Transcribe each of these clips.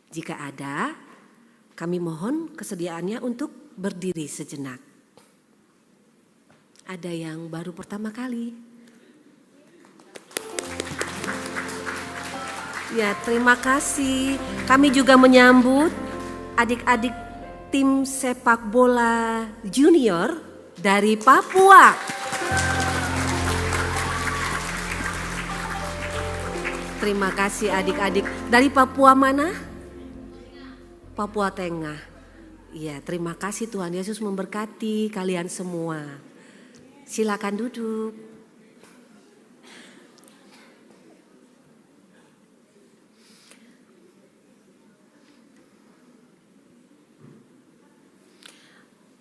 Jika ada, kami mohon kesediaannya untuk berdiri sejenak. Ada yang baru pertama kali? Ya, terima kasih. Kami juga menyambut adik-adik tim sepak bola junior dari Papua. Terima kasih adik-adik. Dari Papua mana? Papua Tengah. Ya, terima kasih, Tuhan Yesus memberkati kalian semua. Silakan duduk.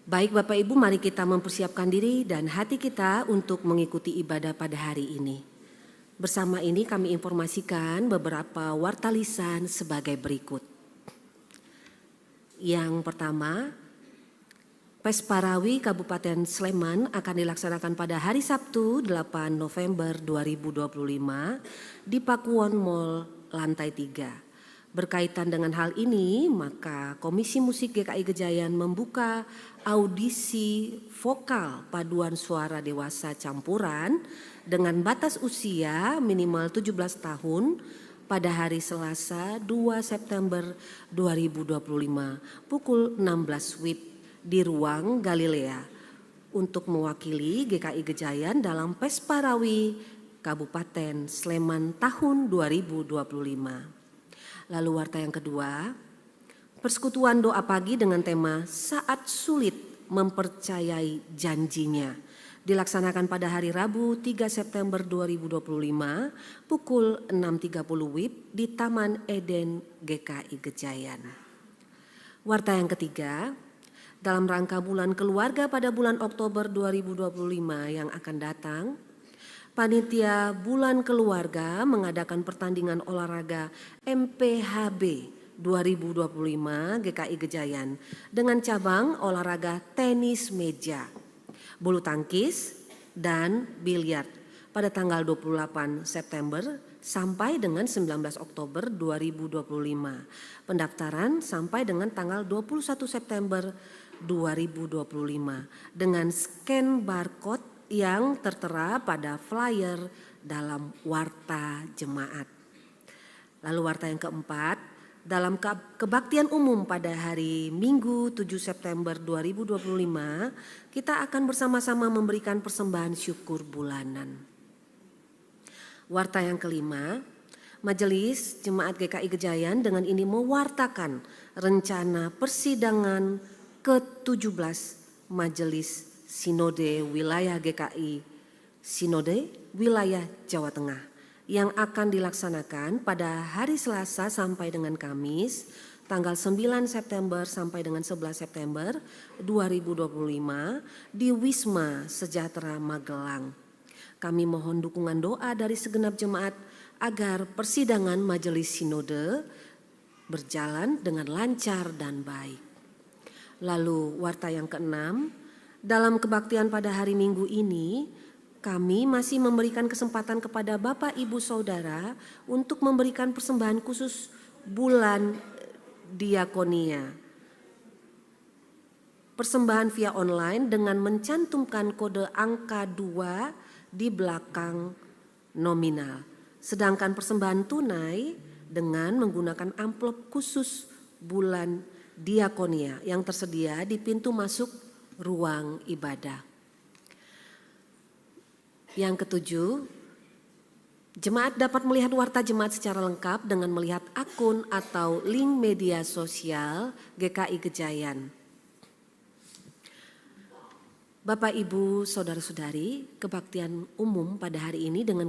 Baik Bapak Ibu, mari kita mempersiapkan diri dan hati kita untuk mengikuti ibadah pada hari ini. Bersama ini kami informasikan beberapa warta lisan sebagai berikut. Yang pertama, Pesparawi Kabupaten Sleman akan dilaksanakan pada hari Sabtu 8 November 2025 di Pakuwon Mall lantai 3. Berkaitan dengan hal ini, maka Komisi Musik GKI Gejayan membuka audisi vokal paduan suara dewasa campuran dengan batas usia minimal 17 tahun pada hari Selasa 2 September 2025 pukul 16 WIB di ruang Galilea untuk mewakili GKI Gejayan dalam Pesparawi Kabupaten Sleman tahun 2025. Lalu warta yang kedua, persekutuan doa pagi dengan tema Saat Sulit Mempercayai Janjinya dilaksanakan pada hari Rabu 3 September 2025 pukul 6.30 WIB di Taman Eden GKI Gejayan. Warta yang ketiga, dalam rangka bulan keluarga pada bulan Oktober 2025 yang akan datang, Panitia Bulan Keluarga mengadakan pertandingan olahraga MPHB 2025 GKI Gejayan dengan cabang olahraga tenis meja, bulu tangkis, dan biliar pada tanggal 28 September sampai dengan 19 Oktober 2025. Pendaftaran sampai dengan tanggal 21 September 2025 dengan scan barcode yang tertera pada flyer dalam warta jemaat. Lalu warta yang keempat, dalam kebaktian umum pada hari Minggu 7 September 2025, kita akan bersama-sama memberikan persembahan syukur bulanan. Warta yang kelima, Majelis Jemaat GKI Gejayan dengan ini mewartakan rencana persidangan ke-17 Majelis Sinode Wilayah GKI, Sinode Wilayah Jawa Tengah yang akan dilaksanakan pada hari Selasa sampai dengan Kamis tanggal 9 September sampai dengan 11 September 2025 di Wisma Sejahtera Magelang. Kami mohon dukungan doa dari segenap jemaat agar persidangan Majelis Sinode berjalan dengan lancar dan baik. Lalu warta yang keenam, dalam kebaktian pada hari Minggu ini, kami masih memberikan kesempatan kepada Bapak Ibu Saudara untuk memberikan persembahan khusus bulan diakonia. Persembahan via online dengan mencantumkan kode angka 2 di belakang nominal. Sedangkan persembahan tunai dengan menggunakan amplop khusus bulan diakonia yang tersedia di pintu masuk ruang ibadah. Yang ketujuh, jemaat dapat melihat warta jemaat secara lengkap dengan melihat akun atau link media sosial GKI Gejayan. Bapak, Ibu, Saudara-saudari, kebaktian umum pada hari ini dengan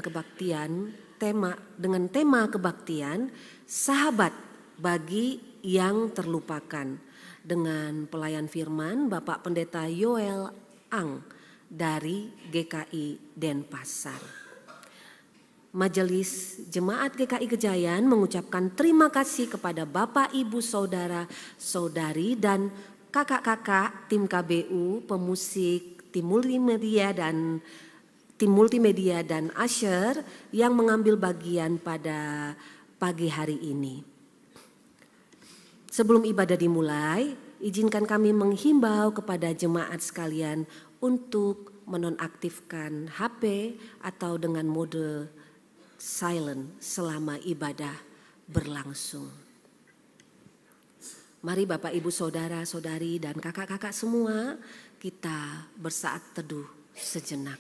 tema kebaktian sahabat bagi yang terlupakan. Dengan pelayan firman Bapak Pendeta Yoel Ang dari GKI Denpasar. Majelis Jemaat GKI Gejayan mengucapkan terima kasih kepada Bapak, Ibu, Saudara, Saudari dan kakak-kakak tim KBU, pemusik, tim multimedia dan usher yang mengambil bagian pada pagi hari ini. Sebelum ibadah dimulai, izinkan kami menghimbau kepada jemaat sekalian untuk menonaktifkan HP atau dengan mode silent selama ibadah berlangsung. Mari Bapak, Ibu, Saudara, Saudari, dan kakak-kakak semua, kita bersaat teduh sejenak.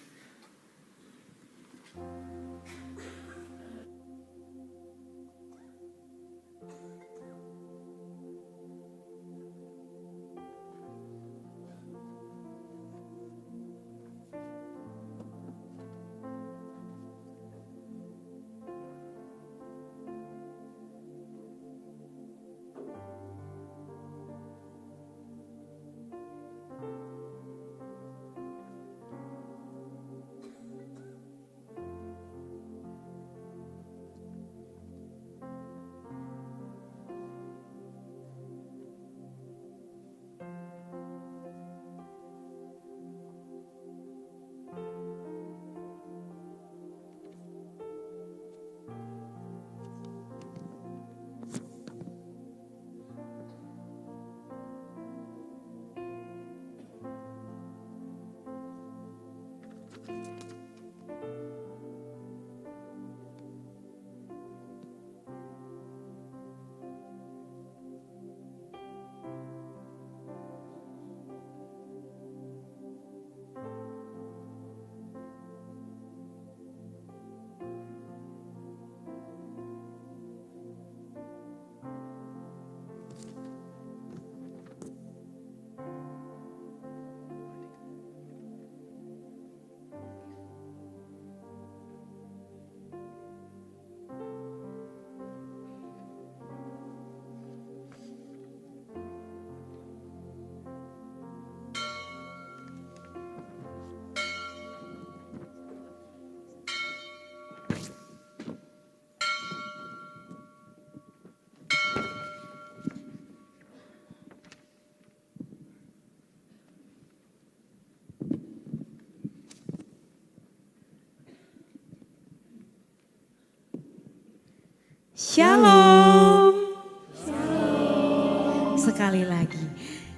Shalom. Shalom. Sekali lagi.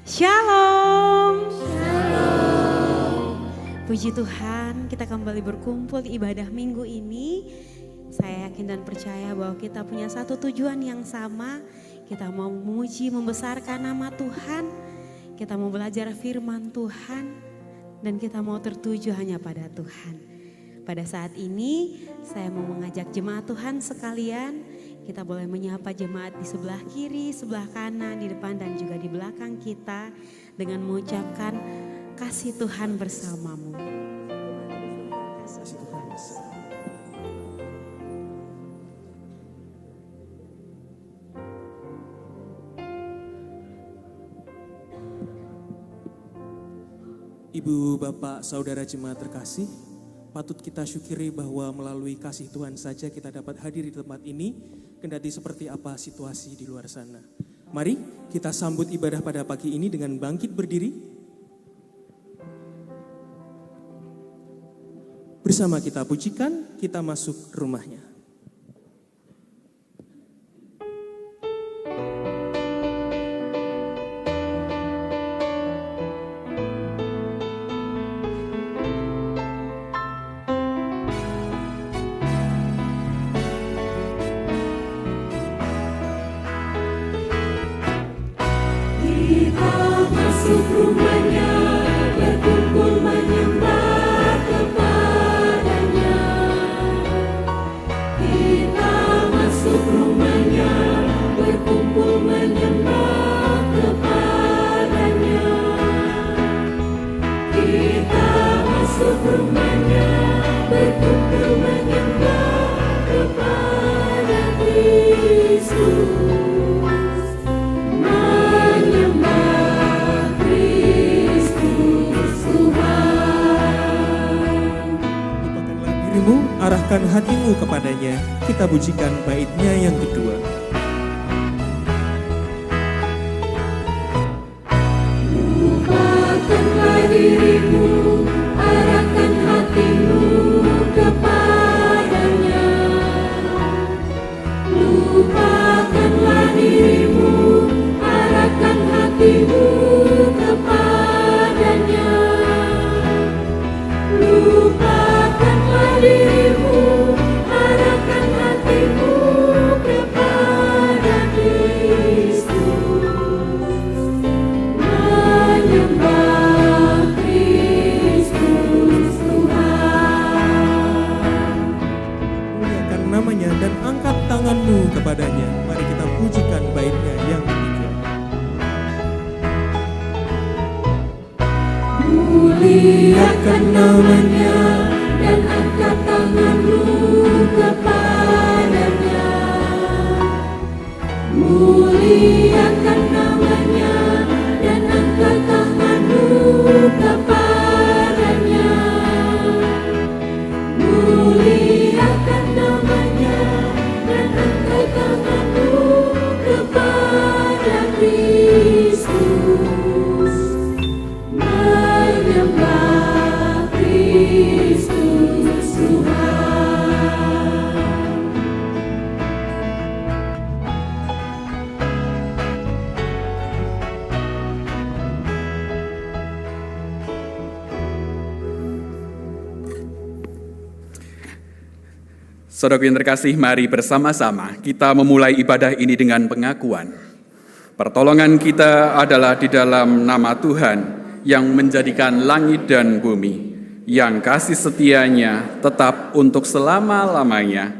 Shalom. Shalom. Puji Tuhan, kita kembali berkumpul di ibadah minggu ini. Saya yakin dan percaya bahwa kita punya satu tujuan yang sama. Kita mau memuji, membesarkan nama Tuhan. Kita mau belajar firman Tuhan. Dan kita mau tertuju hanya pada Tuhan. Pada saat ini saya mau mengajak jemaat Tuhan sekalian. Kita boleh menyapa jemaat di sebelah kiri, sebelah kanan, di depan dan juga di belakang kita. Dengan mengucapkan kasih Tuhan bersamamu. Kasih Tuhan bersamamu. Ibu, Bapak, Saudara jemaat terkasih, patut kita syukuri bahwa melalui kasih Tuhan saja kita dapat hadir di tempat ini, kendati seperti apa situasi di luar sana. Mari kita sambut ibadah pada pagi ini dengan bangkit berdiri. Bersama kita pujikan, kita masuk rumahnya. Arahkan hatimu kepadanya, kita pujikan baitnya yang kedua. Lupakanlah dirimu, arahkan hatimu kepadanya. Lupakanlah dirimu, Kristus Tuhan. Saudaraku yang terkasih, mari bersama-sama kita memulai ibadah ini dengan pengakuan. Pertolongan kita adalah di dalam nama Tuhan yang menjadikan langit dan bumi, yang kasih setianya tetap untuk selama-lamanya,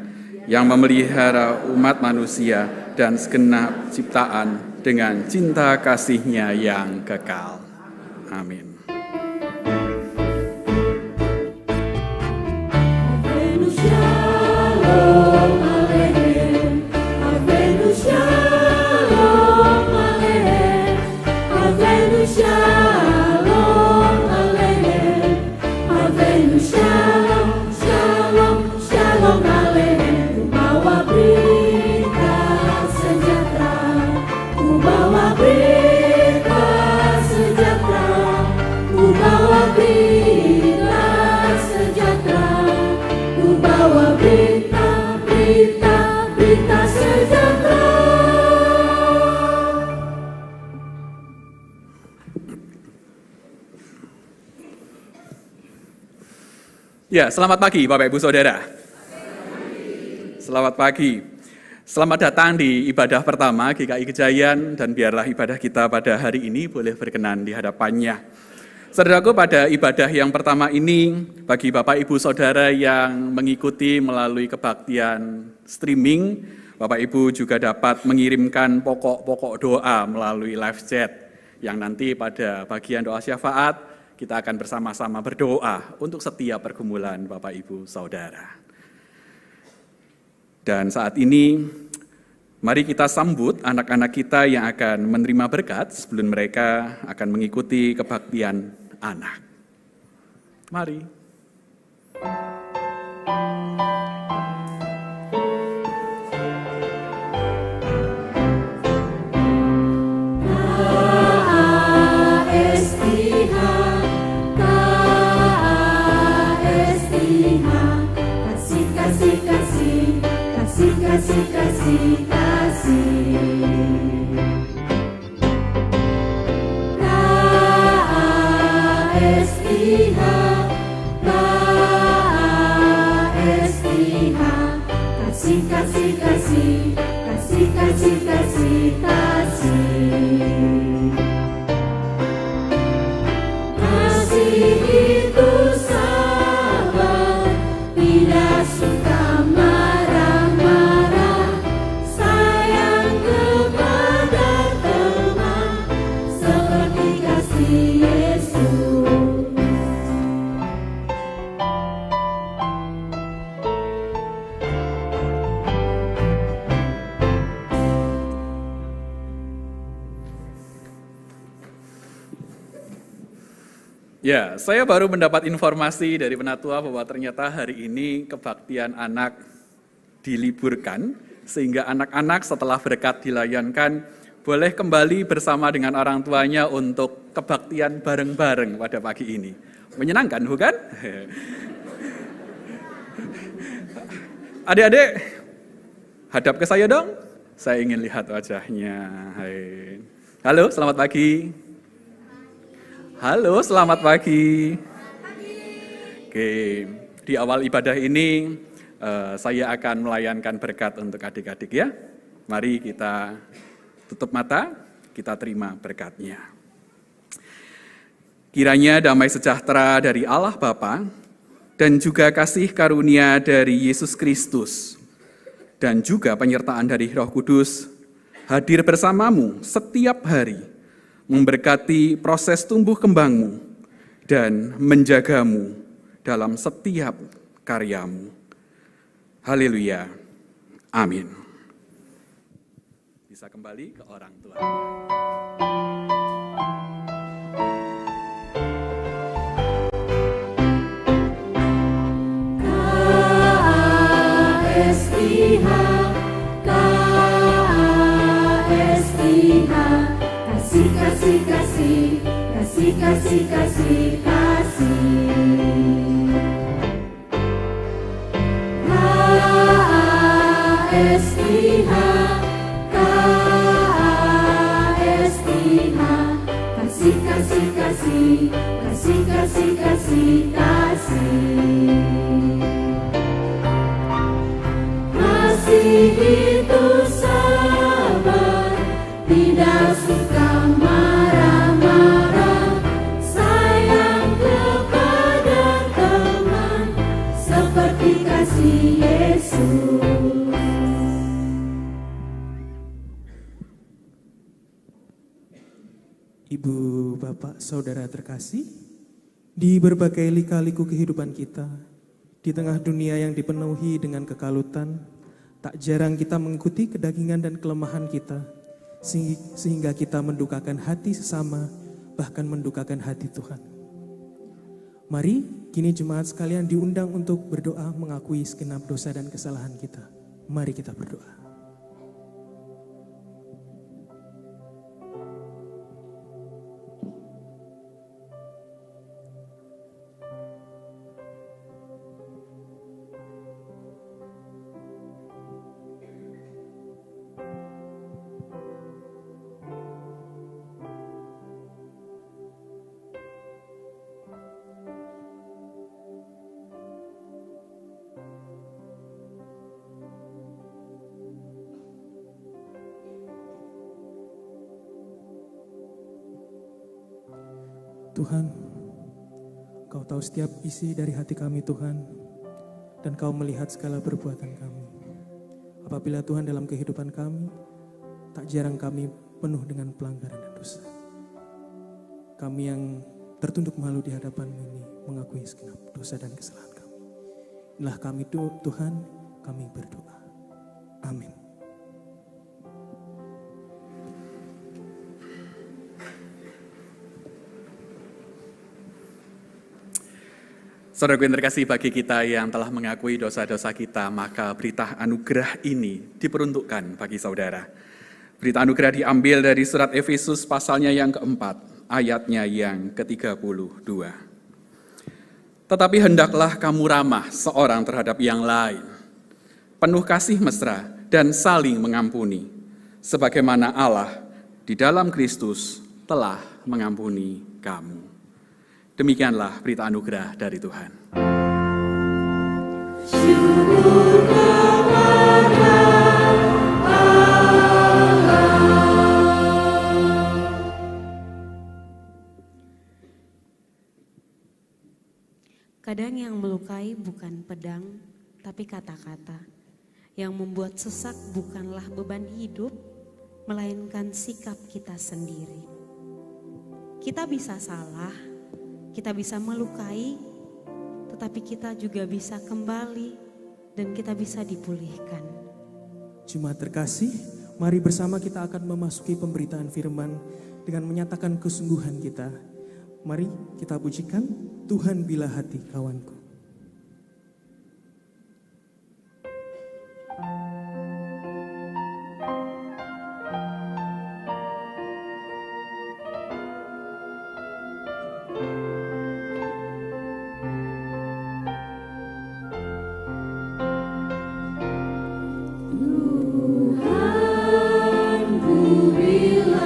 yang memelihara umat manusia dan segenap ciptaan dengan cinta kasih-Nya yang kekal. Amin. Ya, selamat pagi Bapak Ibu Saudara. Selamat pagi. Selamat datang di ibadah pertama GKI Kejayan, dan biarlah ibadah kita pada hari ini boleh berkenan di hadapannya. Saudaraku, pada ibadah yang pertama ini, bagi Bapak Ibu Saudara yang mengikuti melalui kebaktian streaming, Bapak Ibu juga dapat mengirimkan pokok-pokok doa melalui live chat, yang nanti pada bagian doa syafaat, kita akan bersama-sama berdoa untuk setiap pergumulan Bapak Ibu Saudara. Dan saat ini, mari kita sambut anak-anak kita yang akan menerima berkat sebelum mereka akan mengikuti kebaktian anak. Mari. Kasih. Kasih itu sabar, tidak suka marah-marah, sayang kepada teman, seperti kasih Yesus. Ya, saya baru mendapat informasi dari Penatua bahwa ternyata hari ini kebaktian anak diliburkan, sehingga anak-anak setelah berkat dilayankan boleh kembali bersama dengan orang tuanya untuk kebaktian bareng-bareng pada pagi ini. Menyenangkan, bukan? Adik-adik, hadap ke saya dong. Saya ingin lihat wajahnya. Hai. Halo, selamat pagi. Halo, selamat pagi. Oke, di awal ibadah ini saya akan melayankan berkat untuk adik-adik ya. Mari kita tutup mata, kita terima berkatnya. Kiranya damai sejahtera dari Allah Bapa dan juga kasih karunia dari Yesus Kristus dan juga penyertaan dari Roh Kudus hadir bersamamu setiap hari, memberkati proses tumbuh kembangmu dan menjagamu dalam setiap karyamu. Haleluya. Amin. Bisa kembali ke orang tua. Kasih. kasih, kasih, kasih, kasih, kasih, kasih. Kasih itu sabar, tidak suka marah-marah, sayang kepada teman, seperti kasih Yesus. Ibu, Bapak, Saudara terkasih, di berbagai lika-liku kehidupan kita, di tengah dunia yang dipenuhi dengan kekalutan, tak jarang kita mengikuti kedagingan dan kelemahan kita, sehingga kita mendukakan hati sesama, bahkan mendukakan hati Tuhan. Mari, kini jemaat sekalian diundang untuk berdoa mengakui segenap dosa dan kesalahan kita. Mari kita berdoa. Tuhan, Kau tahu setiap isi dari hati kami Tuhan, dan Kau melihat segala perbuatan kami. Apabila Tuhan dalam kehidupan kami, tak jarang kami penuh dengan pelanggaran dan dosa. Kami yang tertunduk malu di hadapan-Mu ini mengakui segenap dosa dan kesalahan kami. Inilah kami Tuhan, kami berdoa. Amin. Saudaraku yang terkasih, bagi kita yang telah mengakui dosa-dosa kita, maka berita anugerah ini diperuntukkan bagi saudara. Berita anugerah diambil dari surat Efesus pasalnya yang keempat, ayatnya yang ke-32. Tetapi hendaklah kamu ramah seorang terhadap yang lain, penuh kasih mesra dan saling mengampuni, sebagaimana Allah di dalam Kristus telah mengampuni kamu. Demikianlah berita anugerah dari Tuhan. Syukur kepada Kadang yang melukai bukan pedang, tapi kata-kata. Yang membuat sesak bukanlah beban hidup, melainkan sikap kita sendiri. Kita bisa salah, kita bisa melukai, tetapi kita juga bisa kembali dan kita bisa dipulihkan. Jemaat terkasih, mari bersama kita akan memasuki pemberitaan firman dengan menyatakan kesungguhan kita. Mari kita pujikan Tuhan bila hati kawanku. Ampunilah.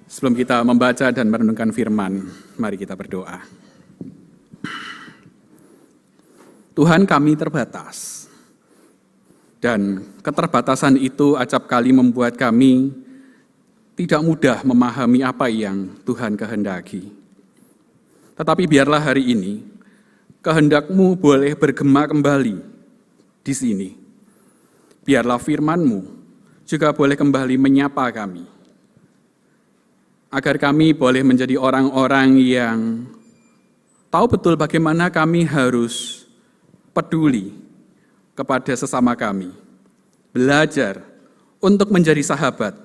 Sebelum kita membaca dan merenungkan firman, mari kita berdoa. Tuhan, kami terbatas. Dan keterbatasan itu acap kali membuat kami tidak mudah memahami apa yang Tuhan kehendaki. Tetapi biarlah hari ini, kehendak-Mu boleh bergema kembali di sini. Biarlah firman-Mu juga boleh kembali menyapa kami. Agar kami boleh menjadi orang-orang yang tahu betul bagaimana kami harus peduli kepada sesama kami. Belajar untuk menjadi sahabat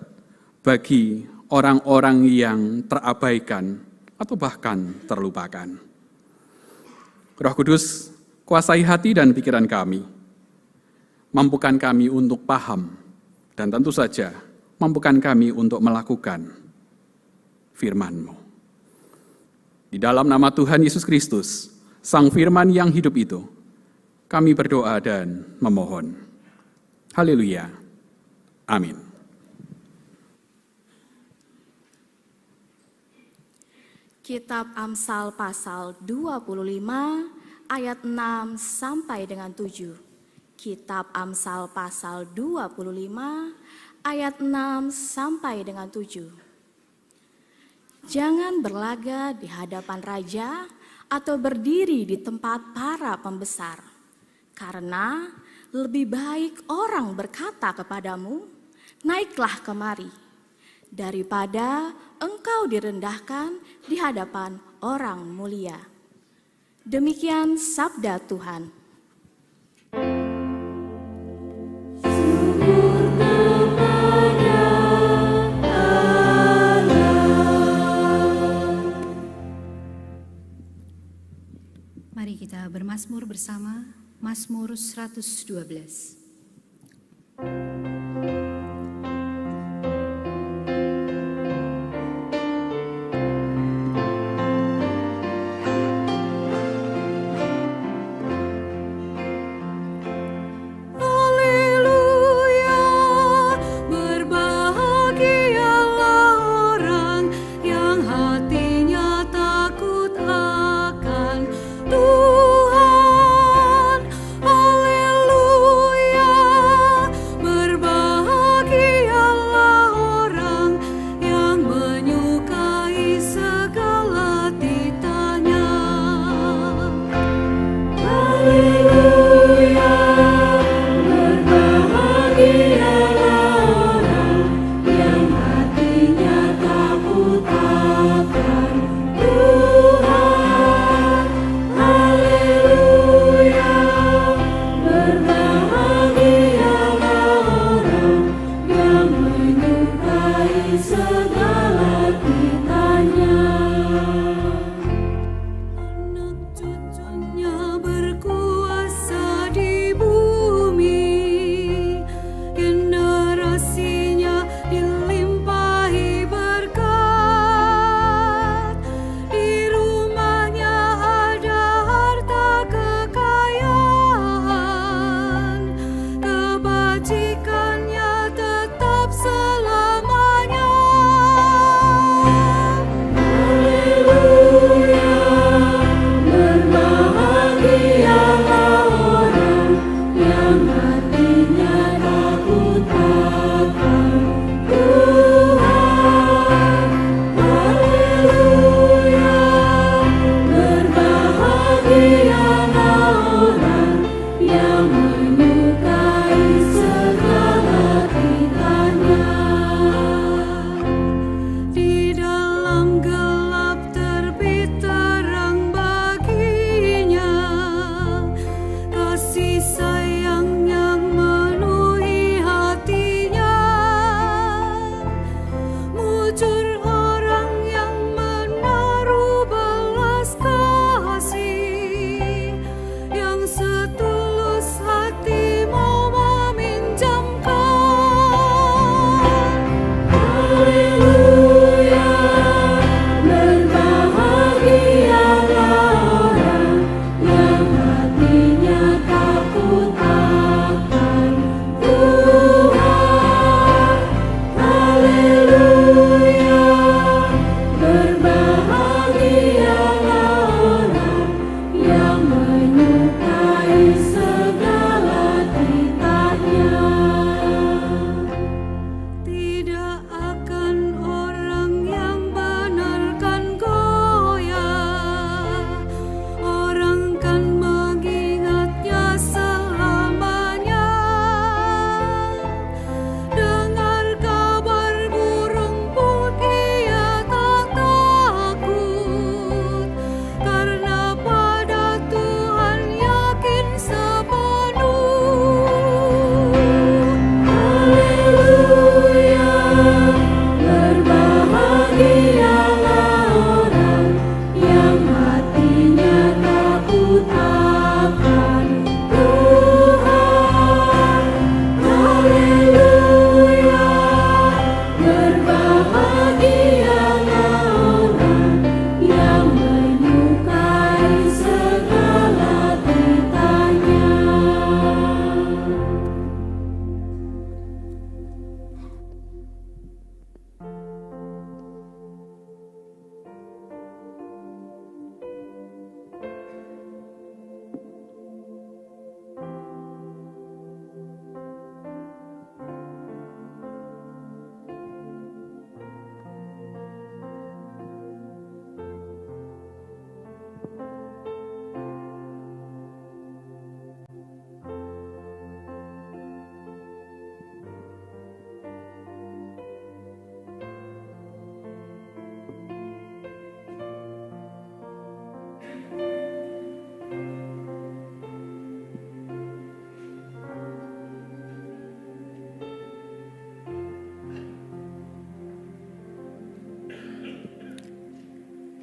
bagi orang-orang yang terabaikan atau bahkan terlupakan. Roh Kudus, kuasai hati dan pikiran kami. Mampukan kami untuk paham dan tentu saja mampukan kami untuk melakukan firman-Mu. Di dalam nama Tuhan Yesus Kristus, Sang Firman yang hidup itu, kami berdoa dan memohon. Haleluya. Amin. Kitab Amsal pasal 25 ayat 6 sampai dengan 7. Kitab Amsal pasal 25 ayat 6 sampai dengan 7. Jangan berlaga di hadapan raja atau berdiri di tempat para pembesar, karena lebih baik orang berkata kepadamu, naiklah kemari, daripada engkau direndahkan di hadapan orang mulia. Demikian sabda Tuhan. Mari kita bermazmur bersama, Mazmur 112. Berbahagia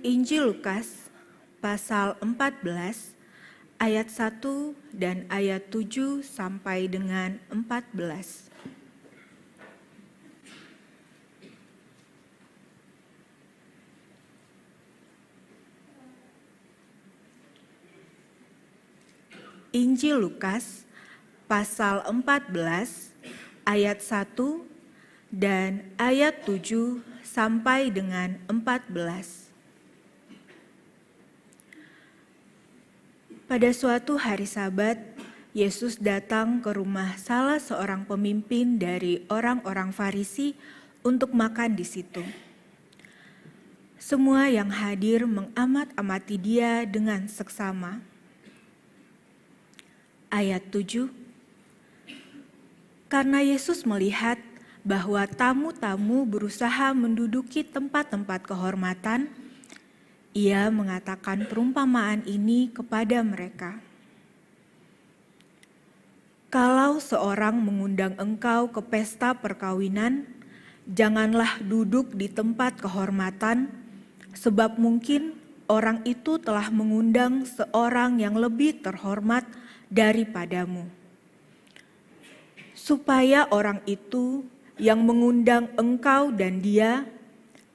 Injil Lukas pasal 14 ayat 1 dan ayat 7 sampai dengan 14. Injil Lukas pasal 14 ayat 1 dan ayat 7 sampai dengan 14. Pada suatu hari Sabat, Yesus datang ke rumah salah seorang pemimpin dari orang-orang Farisi untuk makan di situ. Semua yang hadir mengamat-amati dia dengan seksama. Ayat 7, karena Yesus melihat bahwa tamu-tamu berusaha menduduki tempat-tempat kehormatan, Ia mengatakan perumpamaan ini kepada mereka. Kalau seorang mengundang engkau ke pesta perkawinan, janganlah duduk di tempat kehormatan, sebab mungkin orang itu telah mengundang seorang yang lebih terhormat daripadamu. Supaya orang itu yang mengundang engkau dan dia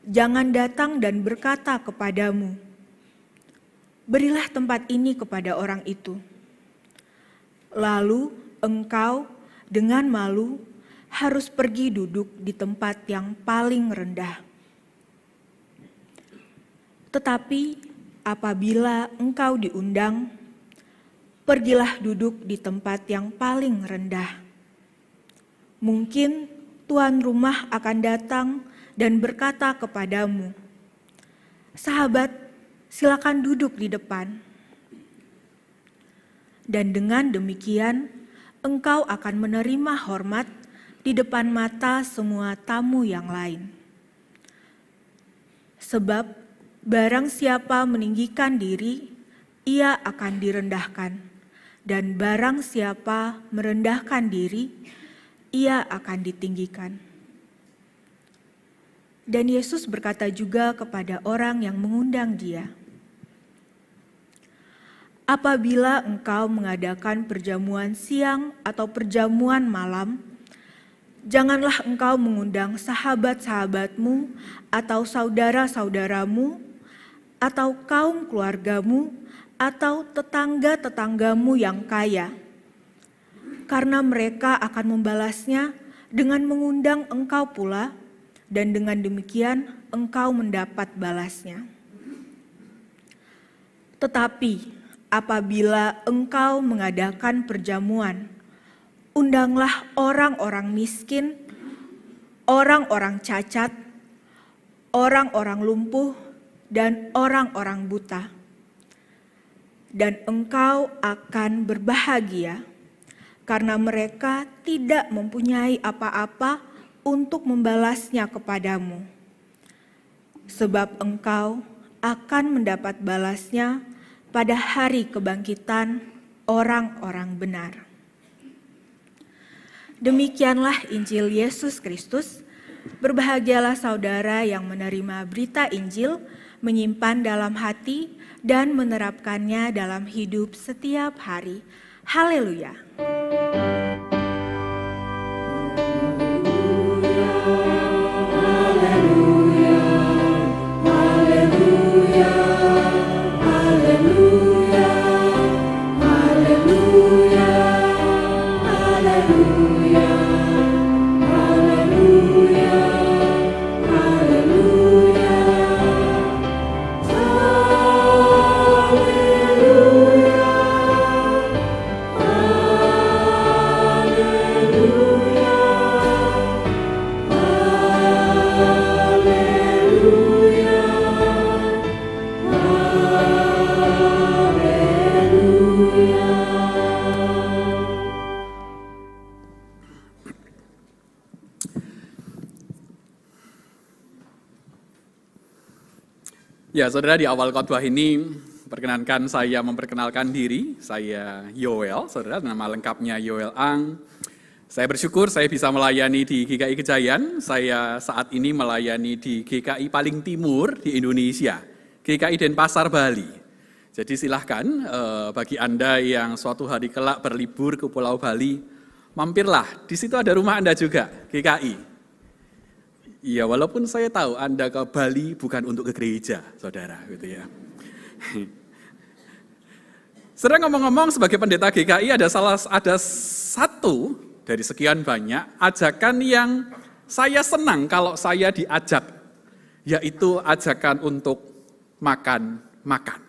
jangan datang dan berkata kepadamu, berilah tempat ini kepada orang itu. Lalu engkau dengan malu harus pergi duduk di tempat yang paling rendah. Tetapi apabila engkau diundang, pergilah duduk di tempat yang paling rendah. Mungkin tuan rumah akan datang dan berkata kepadamu, sahabat, silakan duduk di depan. Dan dengan demikian, engkau akan menerima hormat di depan mata semua tamu yang lain. Sebab barang siapa meninggikan diri, ia akan direndahkan. Dan barang siapa merendahkan diri, ia akan ditinggikan. Dan Yesus berkata juga kepada orang yang mengundang dia, apabila engkau mengadakan perjamuan siang atau perjamuan malam, janganlah engkau mengundang sahabat-sahabatmu atau saudara-saudaramu atau kaum keluargamu atau tetangga-tetanggamu yang kaya, karena mereka akan membalasnya dengan mengundang engkau pula, dan dengan demikian engkau mendapat balasnya. Tetapi apabila engkau mengadakan perjamuan, undanglah orang-orang miskin, orang-orang cacat, orang-orang lumpuh, dan orang-orang buta. Dan engkau akan berbahagia, karena mereka tidak mempunyai apa-apa untuk membalasnya kepadamu. Sebab engkau akan mendapat balasnya pada hari kebangkitan orang-orang benar. Demikianlah Injil Yesus Kristus. Berbahagialah saudara yang menerima berita Injil, menyimpan dalam hati, dan menerapkannya dalam hidup setiap hari. Haleluya! Ya, saudara, di awal khotbah ini perkenankan saya memperkenalkan diri. Saya Yoel, saudara, nama lengkapnya Yoel Ang. Saya bersyukur saya bisa melayani di GKI Kejayan. Saya saat ini melayani di GKI paling timur di Indonesia, GKI Denpasar, Bali. Jadi silahkan bagi Anda yang suatu hari kelak berlibur ke Pulau Bali, mampirlah, di situ ada rumah Anda juga, GKI. Iya, walaupun saya tahu Anda ke Bali bukan untuk ke gereja, saudara, gitu ya. Saudara, ngomong-ngomong, sebagai pendeta GKI ada satu dari sekian banyak ajakan yang saya senang kalau saya diajak, yaitu ajakan untuk makan-makan.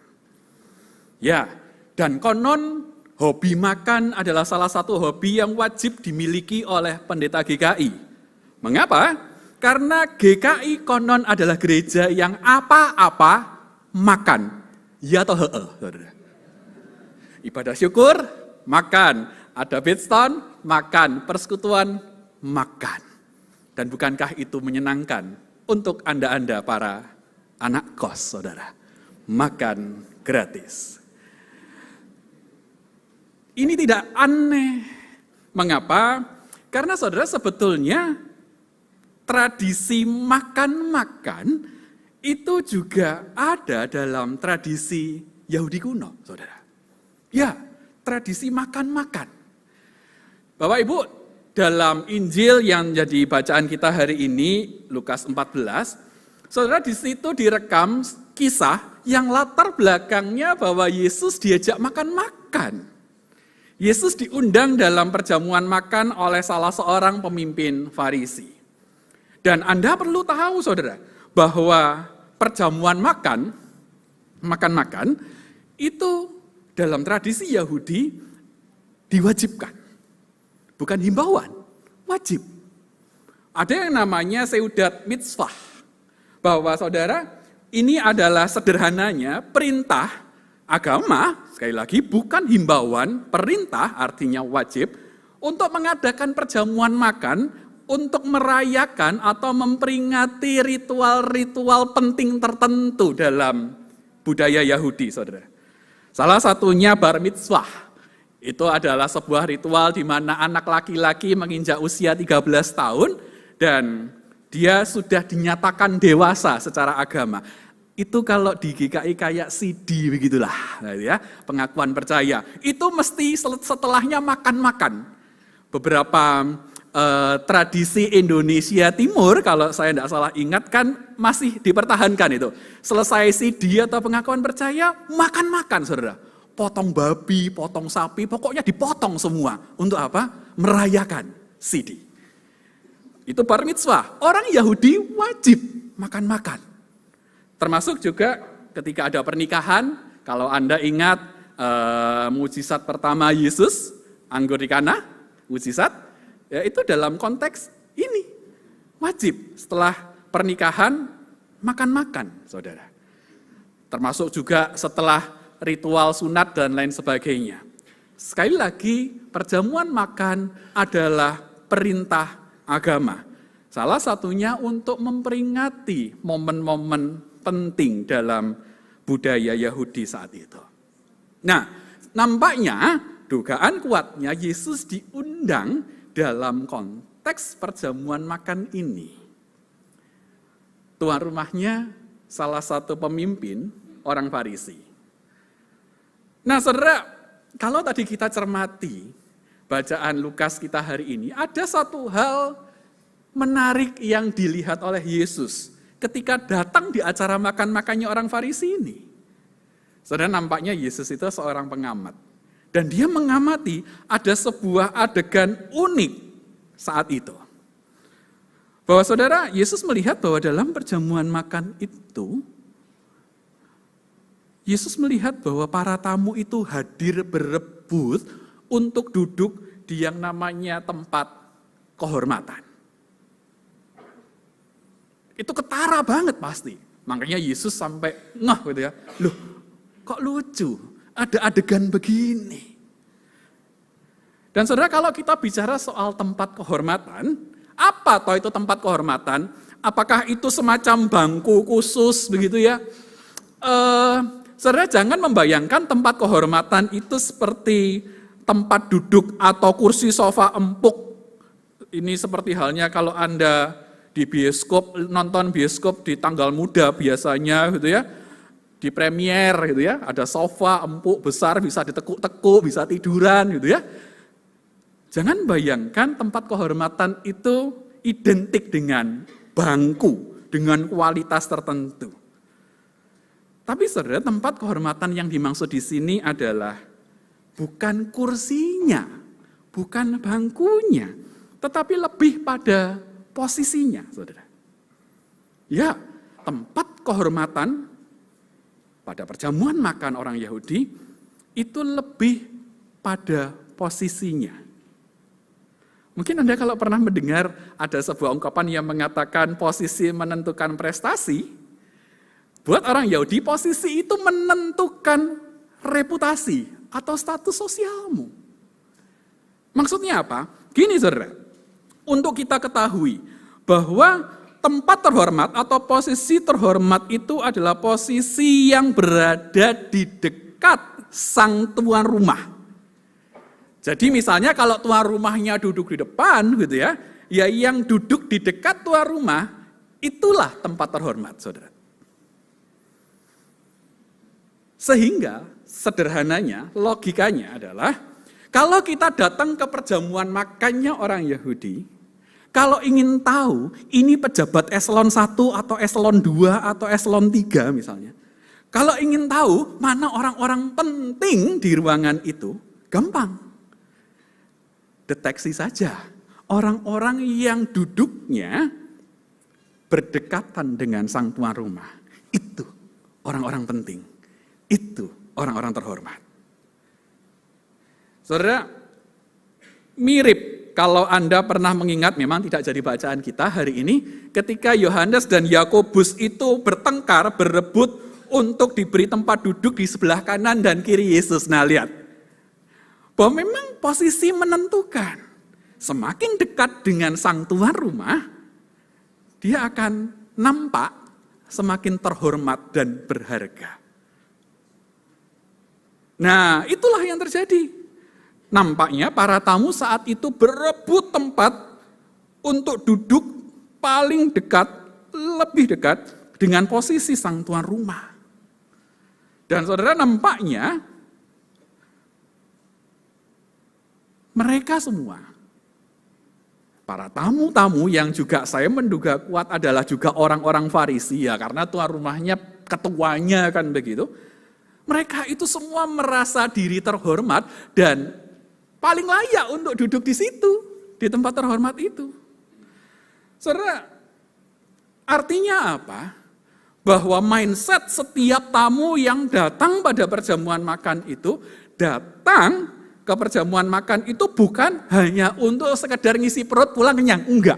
Ya, dan konon hobi makan adalah salah satu hobi yang wajib dimiliki oleh pendeta GKI. Mengapa? Karena GKI konon adalah gereja yang apa-apa makan. Ya atau heeh, saudara? Ibadah syukur, makan. Ada bedstone, makan. Persekutuan, makan. Dan bukankah itu menyenangkan untuk Anda-Anda para anak kos, saudara? Makan gratis. Ini tidak aneh. Mengapa? Karena saudara sebetulnya tradisi makan-makan itu juga ada dalam tradisi Yahudi kuno, saudara. Ya, tradisi makan-makan. Bapak Ibu, dalam Injil yang jadi bacaan kita hari ini, Lukas 14, saudara di situ direkam kisah yang latar belakangnya bahwa Yesus diajak makan-makan. Yesus diundang dalam perjamuan makan oleh salah seorang pemimpin Farisi. Dan Anda perlu tahu, saudara, bahwa perjamuan makan-makan, itu dalam tradisi Yahudi diwajibkan. Bukan himbauan, wajib. Ada yang namanya seudat mitzvah. Bahwa saudara, ini adalah sederhananya perintah agama, sekali lagi bukan himbauan, perintah artinya wajib, untuk mengadakan perjamuan makan, untuk merayakan atau memperingati ritual-ritual penting tertentu dalam budaya Yahudi, saudara. Salah satunya bar mitzvah. Itu adalah sebuah ritual di mana anak laki-laki menginjak usia 13 tahun dan dia sudah dinyatakan dewasa secara agama. Itu kalau di GKI kayak CD begitulah, ya, pengakuan percaya. Itu mesti setelahnya makan-makan. Beberapa tradisi Indonesia Timur, kalau saya tidak salah ingat kan masih dipertahankan itu. Selesai CD atau pengakuan percaya, makan-makan, saudara. Potong babi, potong sapi, pokoknya dipotong semua. Untuk apa? Merayakan CD. Itu bar mitzvah. Orang Yahudi wajib makan-makan. Termasuk juga ketika ada pernikahan, kalau Anda ingat mujizat pertama Yesus, anggur di Kana, mujizat, ya itu dalam konteks ini. Wajib setelah pernikahan makan-makan, saudara. Termasuk juga setelah ritual sunat dan lain sebagainya. Sekali lagi, perjamuan makan adalah perintah agama. Salah satunya untuk memperingati momen-momen penting dalam budaya Yahudi saat itu. Nah, nampaknya dugaan kuatnya Yesus diundang dalam konteks perjamuan makan ini. Tuan rumahnya salah satu pemimpin orang Farisi. Nah, saudara, kalau tadi kita cermati bacaan Lukas kita hari ini, ada satu hal menarik yang dilihat oleh Yesus ketika datang di acara makan-makannya orang Farisi ini. Saudara, nampaknya Yesus itu seorang pengamat. Dan dia mengamati ada sebuah adegan unik saat itu. Bahwa saudara, Yesus melihat bahwa dalam perjamuan makan itu, Yesus melihat bahwa para tamu itu hadir berebut untuk duduk di yang namanya tempat kehormatan. Itu ketara banget pasti. Makanya Yesus sampai ngeh gitu ya. Loh, kok lucu? Ada adegan begini. Dan saudara, kalau kita bicara soal tempat kehormatan, apa toh itu tempat kehormatan? Apakah itu semacam bangku khusus begitu ya? Saudara, jangan membayangkan tempat kehormatan itu seperti tempat duduk atau kursi sofa empuk. Ini seperti halnya kalau Anda di bioskop, nonton bioskop di tanggal muda biasanya gitu ya. di premier gitu ya, ada sofa empuk besar bisa ditekuk-tekuk, bisa tiduran gitu ya. Jangan bayangkan tempat kehormatan itu identik dengan bangku, dengan kualitas tertentu. Tapi saudara, tempat kehormatan yang dimaksud di sini adalah bukan kursinya, bukan bangkunya, tetapi lebih pada posisinya, saudara. Ya, tempat kehormatan pada perjamuan makan orang Yahudi itu lebih pada posisinya. Mungkin Anda kalau pernah mendengar ada sebuah ungkapan yang mengatakan posisi menentukan prestasi, buat orang Yahudi posisi itu menentukan reputasi atau status sosialmu. Maksudnya apa? Gini saudara, untuk kita ketahui bahwa tempat terhormat atau posisi terhormat itu adalah posisi yang berada di dekat sang tuan rumah. Jadi misalnya kalau tuan rumahnya duduk di depan gitu ya, ya yang duduk di dekat tuan rumah itulah tempat terhormat, saudara. Sehingga sederhananya, logikanya adalah kalau kita datang ke perjamuan makannya orang Yahudi, kalau ingin tahu ini pejabat eselon 1 atau eselon 2 atau eselon 3 misalnya, kalau ingin tahu mana orang-orang penting di ruangan itu, gampang. Deteksi saja orang-orang yang duduknya berdekatan dengan sang tuan rumah. Itu orang-orang penting. Itu orang-orang terhormat. Saudara, mirip kalau Anda pernah mengingat, memang tidak jadi bacaan kita hari ini, ketika Yohanes dan Yakobus itu bertengkar, berebut untuk diberi tempat duduk di sebelah kanan dan kiri Yesus. Nah lihat, bahwa memang posisi menentukan. Semakin dekat dengan sang tuan rumah, dia akan nampak semakin terhormat dan berharga. Nah, itulah yang terjadi. Nampaknya para tamu saat itu berebut tempat untuk duduk paling dekat, lebih dekat dengan posisi sang tuan rumah. Dan saudara, nampaknya mereka semua, para tamu-tamu yang juga saya menduga kuat adalah juga orang-orang Farisi ya, karena tuan rumahnya ketuanya kan begitu. Mereka itu semua merasa diri terhormat dan paling layak untuk duduk di situ, di tempat terhormat itu. Saudara, artinya apa? Bahwa mindset setiap tamu yang datang pada perjamuan makan itu, datang ke perjamuan makan itu bukan hanya untuk sekedar ngisi perut pulang kenyang, enggak.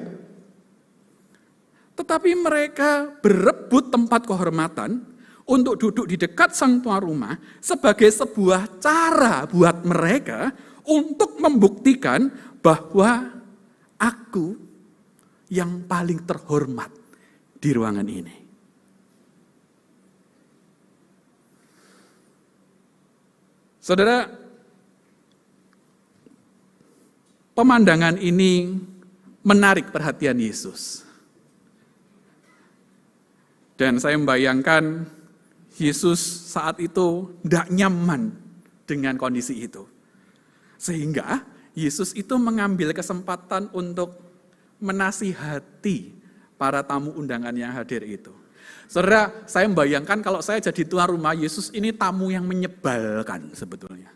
Tetapi mereka berebut tempat kehormatan untuk duduk di dekat sang tuan rumah sebagai sebuah cara buat mereka untuk membuktikan bahwa aku yang paling terhormat di ruangan ini. Saudara, pemandangan ini menarik perhatian Yesus. Dan saya membayangkan Yesus saat itu tidak nyaman dengan kondisi itu. Sehingga Yesus itu mengambil kesempatan untuk menasihati para tamu undangan yang hadir itu. Saudara, saya membayangkan kalau saya jadi tuan rumah, Yesus ini tamu yang menyebalkan sebetulnya.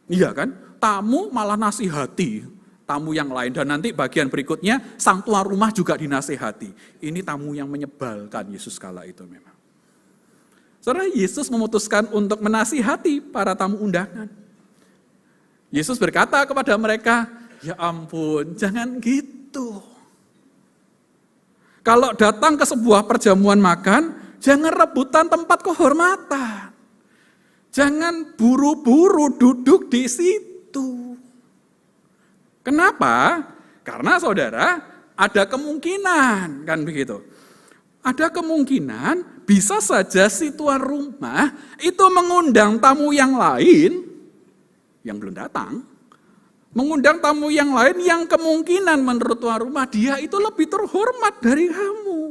Iya kan? Tamu malah nasihati tamu yang lain. Dan nanti bagian berikutnya, sang tuan rumah juga dinasihati. Ini tamu yang menyebalkan Yesus kala itu memang. Saudara, Yesus memutuskan untuk menasihati para tamu undangan. Yesus berkata kepada mereka, ya ampun, jangan gitu. Kalau datang ke sebuah perjamuan makan, jangan rebutan tempat kehormatan. Jangan buru-buru duduk di situ. Kenapa? Karena saudara, ada kemungkinan, kan begitu. Ada kemungkinan bisa saja si tuan rumah itu mengundang tamu yang lain yang belum datang, mengundang tamu yang lain yang kemungkinan menurut tuan rumah dia itu lebih terhormat dari kamu.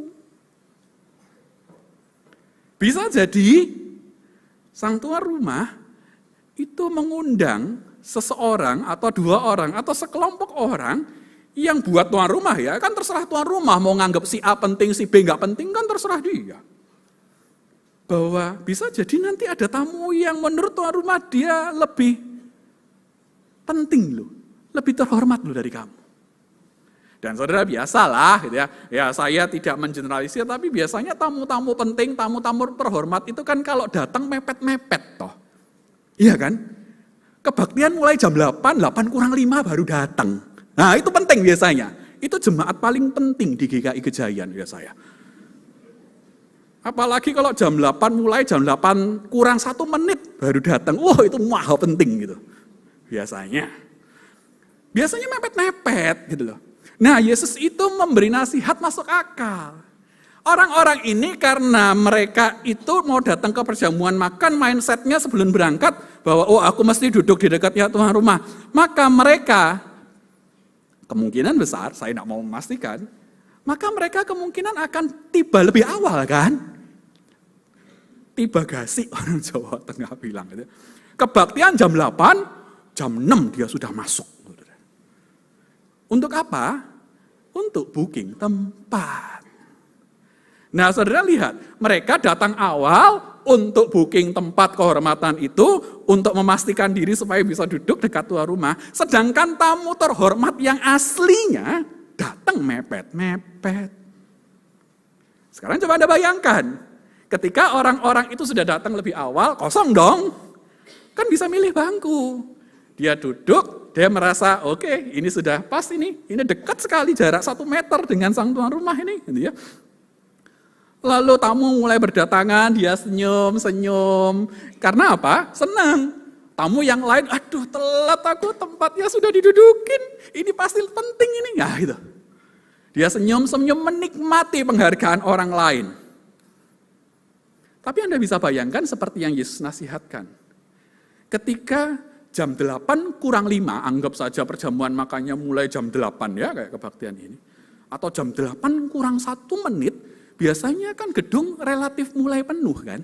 Bisa jadi sang tuan rumah itu mengundang seseorang atau 2 orang atau sekelompok orang yang buat tuan rumah ya, kan terserah tuan rumah mau nganggap si A penting, si B nggak penting kan terserah dia. Bahwa bisa jadi nanti ada tamu yang menurut tuan rumah dia lebih penting loh, lebih terhormat loh dari kamu. Dan saudara biasalah gitu ya, ya saya tidak mengeneralisir tapi biasanya tamu-tamu penting, tamu-tamu terhormat itu kan kalau datang mepet-mepet toh. Iya kan? Kebaktian mulai jam 8 kurang 5 baru datang. Nah itu penting biasanya. Itu jemaat paling penting di GKI Gejayan biasanya. Apalagi kalau jam 8 mulai jam 8 kurang 1 menit baru datang. Wah itu maha penting gitu. Biasanya mepet-mepet gitu loh. Nah Yesus itu memberi nasihat masuk akal. Orang-orang ini karena mereka itu mau datang ke perjamuan makan, mindsetnya sebelum berangkat bahwa oh aku mesti duduk di dekatnya tuan rumah. Maka mereka kemungkinan besar, saya tidak mau memastikan, maka mereka kemungkinan akan tiba lebih awal kan? Tiba gasi orang Jawa Tengah bilang gitu. Kebaktian jam 8, jam 6 dia sudah masuk. Untuk apa? Untuk booking tempat. Nah saudara lihat, mereka datang awal untuk booking tempat kehormatan itu, untuk memastikan diri supaya bisa duduk dekat tuan rumah. Sedangkan tamu terhormat yang aslinya datang mepet-mepet. Sekarang coba Anda bayangkan, ketika orang-orang itu sudah datang lebih awal, kosong dong. Kan bisa milih bangku. Dia duduk, dia merasa oke, ini sudah pas ini dekat sekali jarak 1 meter dengan sang tuan rumah ini. Gitu ya. Lalu tamu mulai berdatangan, dia senyum-senyum. Karena apa? Senang. Tamu yang lain, aduh telat aku, tempatnya sudah didudukin. Ini pasti penting ini. Ya gitu. Dia senyum-senyum menikmati penghargaan orang lain. Tapi Anda bisa bayangkan seperti yang Yesus nasihatkan. Ketika jam 8 kurang 5, anggap saja perjamuan makannya mulai jam 8 ya, kayak kebaktian ini. Atau jam 8 kurang 1 menit, biasanya kan gedung relatif mulai penuh kan.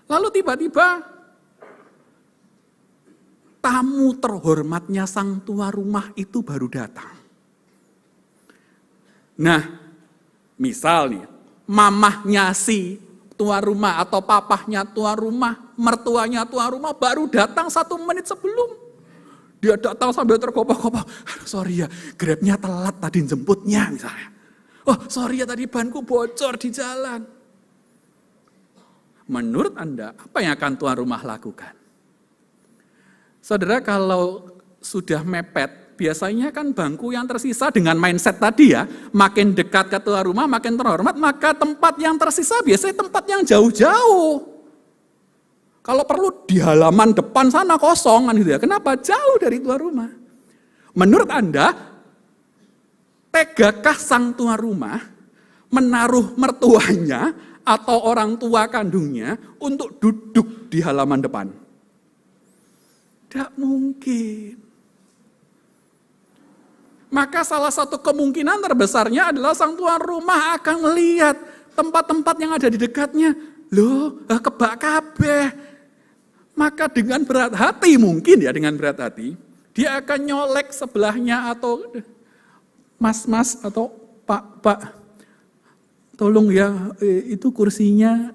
Lalu tiba-tiba tamu terhormatnya sang tuan rumah itu baru datang. Nah, misal nih, mamahnya si tuan rumah atau papahnya tuan rumah, mertuanya tuan rumah baru datang 1 menit sebelum. Dia datang sambil terkopoh-kopoh, sorry ya, Grabnya telat tadi jemputnya misalnya. Oh sorry ya tadi banku bocor di jalan. Menurut Anda, apa yang akan tuan rumah lakukan? Saudara kalau sudah mepet, biasanya kan bangku yang tersisa dengan mindset tadi ya, makin dekat ke tuan rumah, makin terhormat, maka tempat yang tersisa biasanya tempat yang jauh-jauh. Kalau perlu di halaman depan sana kosong kan gitu ya. Kenapa? Jauh dari tuan rumah. Menurut Anda, tegakah sang tuan rumah menaruh mertuanya atau orang tua kandungnya untuk duduk di halaman depan? Tidak mungkin. Maka salah satu kemungkinan terbesarnya adalah sang tuan rumah akan melihat tempat-tempat yang ada di dekatnya. Loh, kebak kabeh. Maka dengan berat hati mungkin ya, dengan berat hati, dia akan nyolek sebelahnya atau mas atau pak, tolong ya itu kursinya,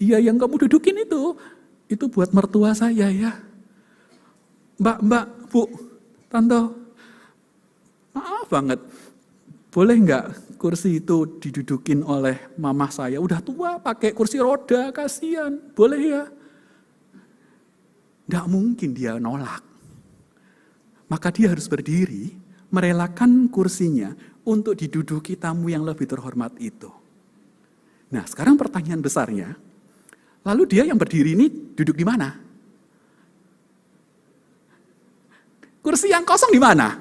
iya yang kamu dudukin itu buat mertua saya ya. Mbak, Bu, Tante, maaf banget, boleh nggak kursi itu didudukin oleh mamah saya? Udah tua, pakai kursi roda, kasihan, boleh ya? Nggak mungkin dia nolak. Maka dia harus berdiri, merelakan kursinya untuk diduduki tamu yang lebih terhormat itu. Nah sekarang pertanyaan besarnya, lalu dia yang berdiri ini duduk di mana? Kursi yang kosong di mana?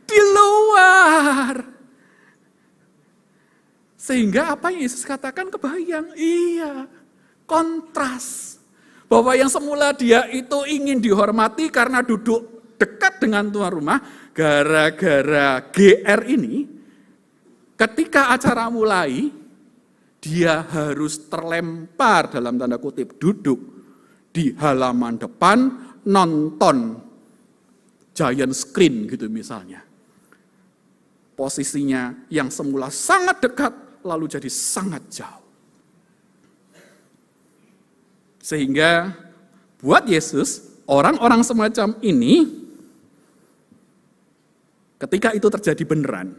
Di luar. Sehingga apa yang Yesus katakan kebayang, iya, kontras. Bahwa yang semula dia itu ingin dihormati karena duduk dekat dengan tuan rumah, gara-gara GR ini, ketika acara mulai, dia harus terlempar dalam tanda kutip duduk di halaman depan nonton giant screen gitu misalnya. Posisinya yang semula sangat dekat lalu jadi sangat jauh. Sehingga buat Yesus, orang-orang semacam ini ketika itu terjadi beneran,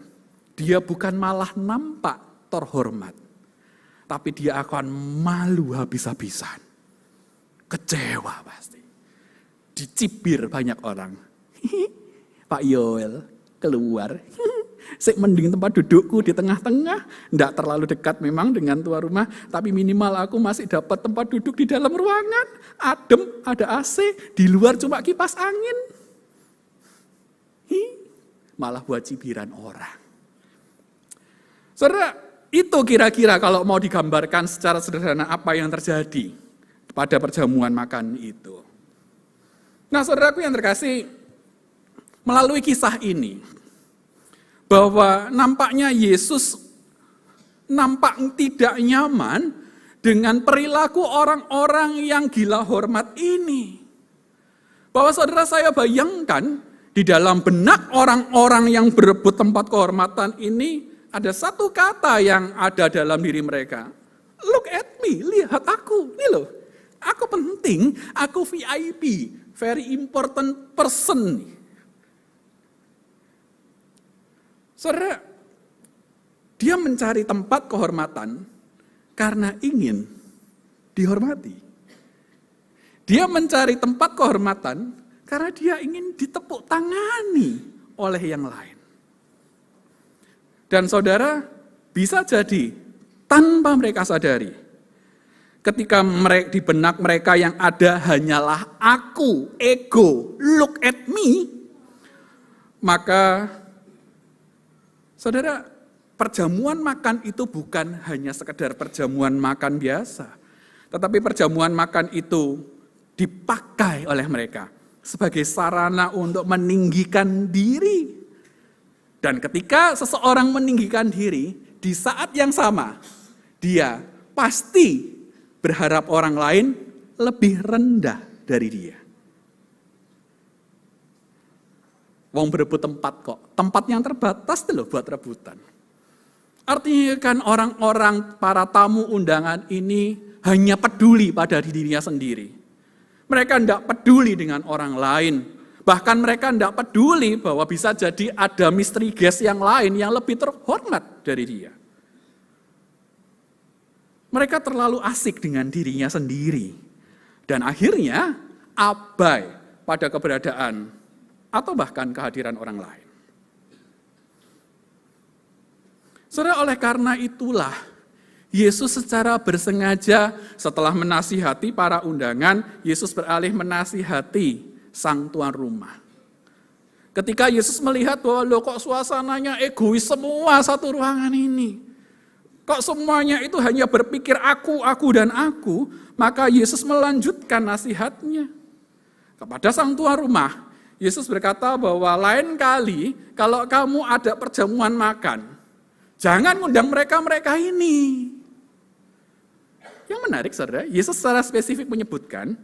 dia bukan malah nampak terhormat, tapi dia akan malu habis-habisan. Kecewa pasti. Dicibir banyak orang. Pak Yoel keluar. Sik mending tempat dudukku di tengah-tengah, ndak terlalu dekat memang dengan tuan rumah, tapi minimal aku masih dapat tempat duduk di dalam ruangan, adem, ada AC, di luar cuma kipas angin. Malah buat cibiran orang. Saudara, itu kira-kira kalau mau digambarkan secara sederhana apa yang terjadi pada perjamuan makan itu. Nah, saudaraku yang terkasih, melalui kisah ini, bahwa nampaknya Yesus nampak tidak nyaman dengan perilaku orang-orang yang gila hormat ini. Bahwa saudara saya bayangkan di dalam benak orang-orang yang berebut tempat kehormatan ini ada satu kata yang ada dalam diri mereka. Look at me, lihat aku, ini loh. Aku penting, aku VIP, very important person. Saudara, dia mencari tempat kehormatan karena ingin dihormati. Dia mencari tempat kehormatan karena dia ingin ditepuk tangani oleh yang lain. Dan saudara, bisa jadi tanpa mereka sadari, ketika di benak mereka yang ada hanyalah aku, ego, look at me, maka saudara, perjamuan makan itu bukan hanya sekedar perjamuan makan biasa, tetapi perjamuan makan itu dipakai oleh mereka sebagai sarana untuk meninggikan diri. Dan ketika seseorang meninggikan diri, di saat yang sama, dia pasti berharap orang lain lebih rendah dari dia. Wong berebut tempat kok, tempat yang terbatas itu loh buat rebutan. Artinya kan orang-orang, para tamu undangan ini hanya peduli pada dirinya sendiri. Mereka tidak peduli dengan orang lain. Bahkan mereka tidak peduli bahwa bisa jadi ada misteri guest yang lain yang lebih terhormat dari dia. Mereka terlalu asik dengan dirinya sendiri. Dan akhirnya abai pada keberadaan atau bahkan kehadiran orang lain. Saudara, oleh karena itulah Yesus secara bersengaja setelah menasihati para undangan, Yesus beralih menasihati sang tuan rumah. Ketika Yesus melihat bahwa loh kok suasananya egois semua satu ruangan ini. Kok semuanya itu hanya berpikir aku, dan aku, maka Yesus melanjutkan nasihatnya. Kepada sang tuan rumah, Yesus berkata bahwa lain kali kalau kamu ada perjamuan makan, jangan ngundang mereka-mereka ini. Yang menarik saudara, Yesus secara spesifik menyebutkan,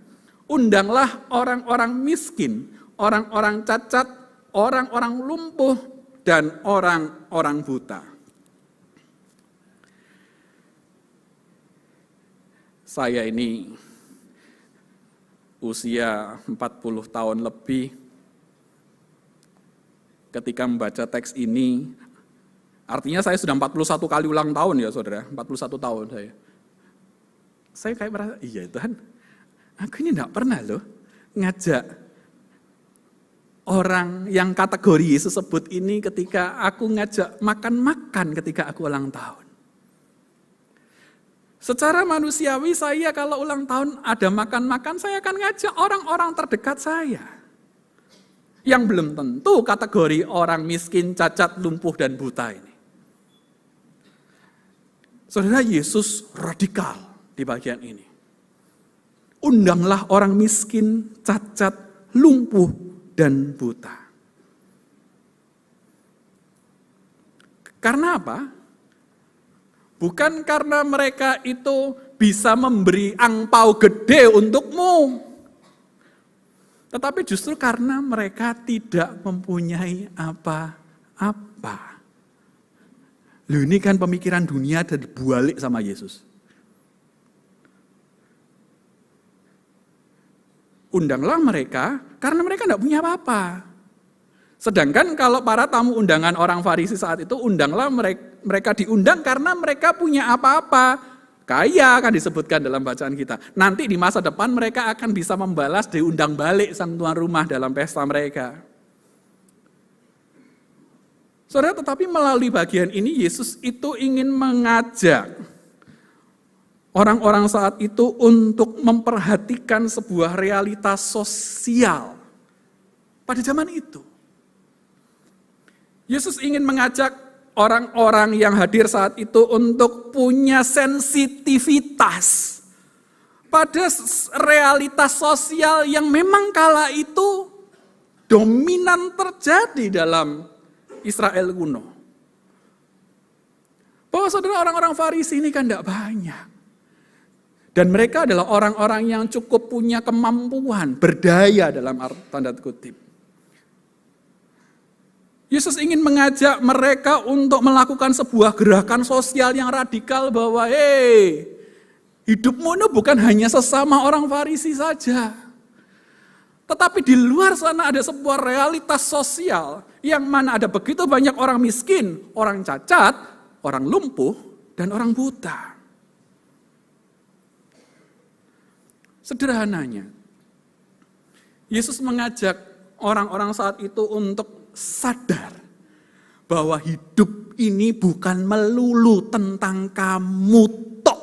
undanglah orang-orang miskin, orang-orang cacat, orang-orang lumpuh, dan orang-orang buta. Saya ini usia 40 tahun lebih, ketika membaca teks ini, artinya saya sudah 41 kali ulang tahun ya saudara, 41 tahun saya. Saya kayak merasa, iya Tuhan, aku ini enggak pernah loh ngajak orang yang kategori Yesus sebut ini ketika aku ngajak makan-makan ketika aku ulang tahun. Secara manusiawi saya kalau ulang tahun ada makan-makan, saya akan ngajak orang-orang terdekat saya. Yang belum tentu kategori orang miskin, cacat, lumpuh, dan buta ini. Saudara, Yesus radikal di bagian ini. Undanglah orang miskin, cacat, lumpuh, dan buta. Karena apa? Bukan karena mereka itu bisa memberi angpau gede untukmu. Tetapi justru karena mereka tidak mempunyai apa-apa. Loh, ini kan pemikiran dunia dan dibalik sama Yesus. Undanglah mereka karena mereka tidak punya apa-apa. Sedangkan kalau para tamu undangan orang Farisi saat itu, undanglah mereka diundang karena mereka punya apa-apa. Kaya akan disebutkan dalam bacaan kita. Nanti di masa depan mereka akan bisa membalas diundang balik sang tuan rumah dalam pesta mereka. Saudara, tetapi melalui bagian ini Yesus itu ingin mengajak orang-orang saat itu untuk memperhatikan sebuah realitas sosial pada zaman itu. Yesus ingin mengajak orang-orang yang hadir saat itu untuk punya sensitivitas pada realitas sosial yang memang kala itu dominan terjadi dalam Israel kuno. Bahwa saudara, orang-orang Farisi ini kan tidak banyak. Dan mereka adalah orang-orang yang cukup punya kemampuan, berdaya dalam tanda kutip. Yesus ingin mengajak mereka untuk melakukan sebuah gerakan sosial yang radikal bahwa hidupmu itu bukan hanya sesama orang Farisi saja. Tetapi di luar sana ada sebuah realitas sosial yang mana ada begitu banyak orang miskin, orang cacat, orang lumpuh, dan orang buta. Sederhananya, Yesus mengajak orang-orang saat itu untuk sadar bahwa hidup ini bukan melulu tentang kamu tok.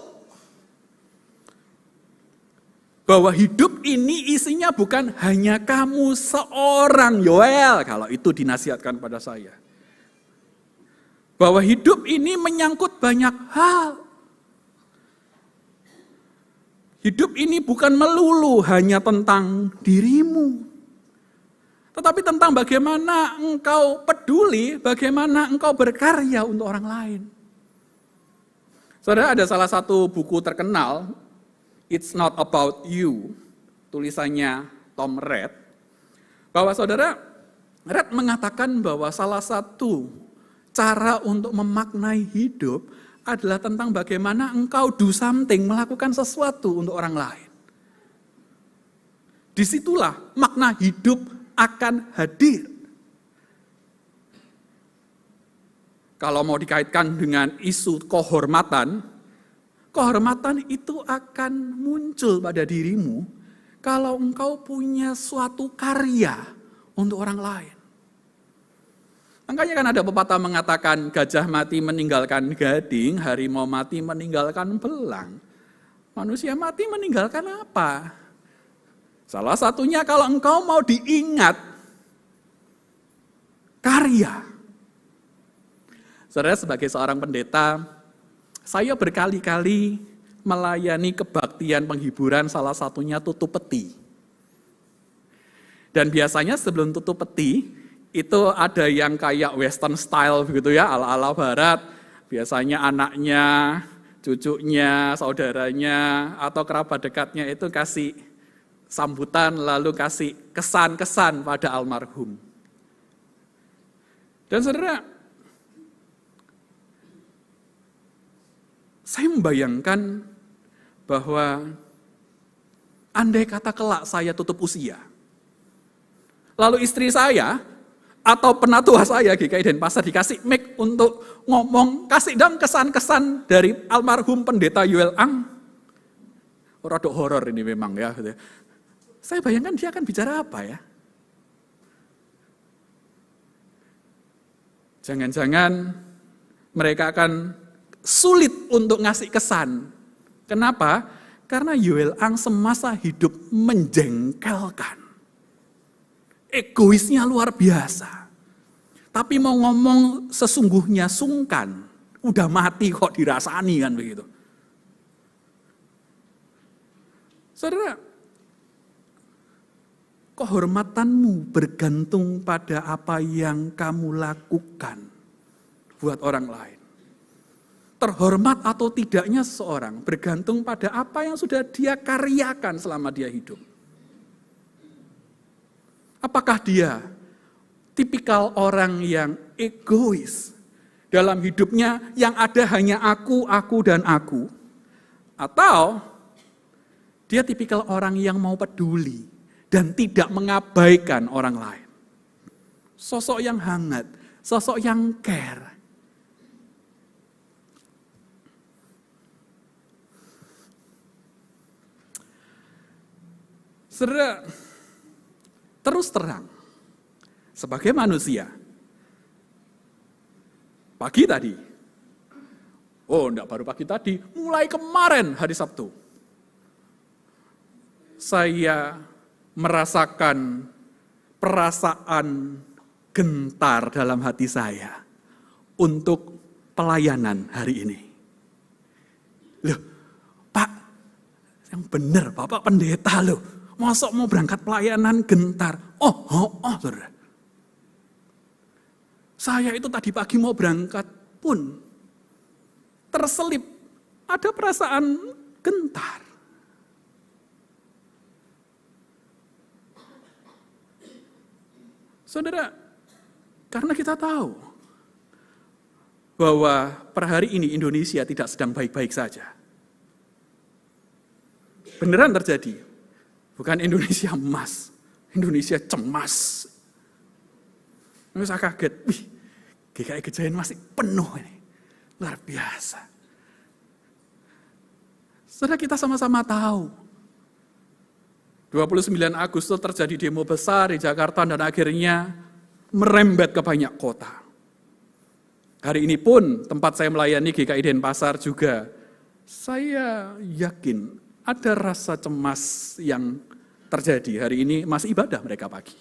Bahwa hidup ini isinya bukan hanya kamu seorang, Yoel, kalau itu dinasihatkan pada saya. Bahwa hidup ini menyangkut banyak hal. Hidup ini bukan melulu hanya tentang dirimu. Tetapi tentang bagaimana engkau peduli, bagaimana engkau berkarya untuk orang lain. Saudara, ada salah satu buku terkenal, It's Not About You, tulisannya Tom Red, bahwa saudara, Red mengatakan bahwa salah satu cara untuk memaknai hidup adalah tentang bagaimana engkau do something, melakukan sesuatu untuk orang lain. Disitulah makna hidup akan hadir. Kalau mau dikaitkan dengan isu kehormatan, kehormatan itu akan muncul pada dirimu kalau engkau punya suatu karya untuk orang lain. Makanya kan ada pepatah mengatakan gajah mati meninggalkan gading, harimau mati meninggalkan belang. Manusia mati meninggalkan apa? Salah satunya kalau engkau mau diingat karya. Saudara, sebagai seorang pendeta, saya berkali-kali melayani kebaktian penghiburan, salah satunya tutup peti. Dan biasanya sebelum tutup peti, itu ada yang kayak western style begitu ya, ala-ala barat. Biasanya anaknya, cucunya, saudaranya, atau kerabat dekatnya itu kasih sambutan, lalu kasih kesan-kesan pada almarhum. Dan saudara, saya membayangkan bahwa andai kata kelak saya tutup usia, lalu istri saya atau penatua saya GKI Denpasar dikasih mic untuk ngomong, kasih dong kesan-kesan dari almarhum pendeta Yoel Ang. Rodok horor ini memang ya. Saya bayangkan dia akan bicara apa ya? Jangan-jangan mereka akan sulit untuk ngasih kesan. Kenapa? Karena Yoel Ang semasa hidup menjengkelkan. Egoisnya luar biasa. Tapi mau ngomong sesungguhnya sungkan. Udah mati kok dirasani kan begitu. Saudara, kehormatanmu bergantung pada apa yang kamu lakukan buat orang lain. terhormat atau tidaknya seseorang bergantung pada apa yang sudah dia karyakan selama dia hidup. Apakah dia tipikal orang yang egois dalam hidupnya, yang ada hanya aku, dan aku? Atau dia tipikal orang yang mau peduli dan tidak mengabaikan orang lain? Sosok yang hangat, sosok yang care. Saudara, terus terang, sebagai manusia, pagi tadi, enggak baru pagi tadi, mulai kemarin hari Sabtu, saya merasakan perasaan gentar dalam hati saya untuk pelayanan hari ini. Loh, Pak, yang benar, Bapak pendeta loh, masa mau berangkat pelayanan gentar? Saudara. Saya itu tadi pagi mau berangkat pun terselip ada perasaan gentar. Saudara, karena kita tahu bahwa per hari ini Indonesia tidak sedang baik-baik saja. Beneran terjadi. Bukan Indonesia emas, Indonesia cemas. Saya kaget, GKI Gejayan masih penuh ini. Luar biasa. Saudara, kita sama-sama tahu. 29 Agustus terjadi demo besar di Jakarta dan akhirnya merembet ke banyak kota. Hari ini pun tempat saya melayani GKI Denpasar juga, saya yakin ada rasa cemas yang terjadi. Hari ini masih ibadah mereka pagi.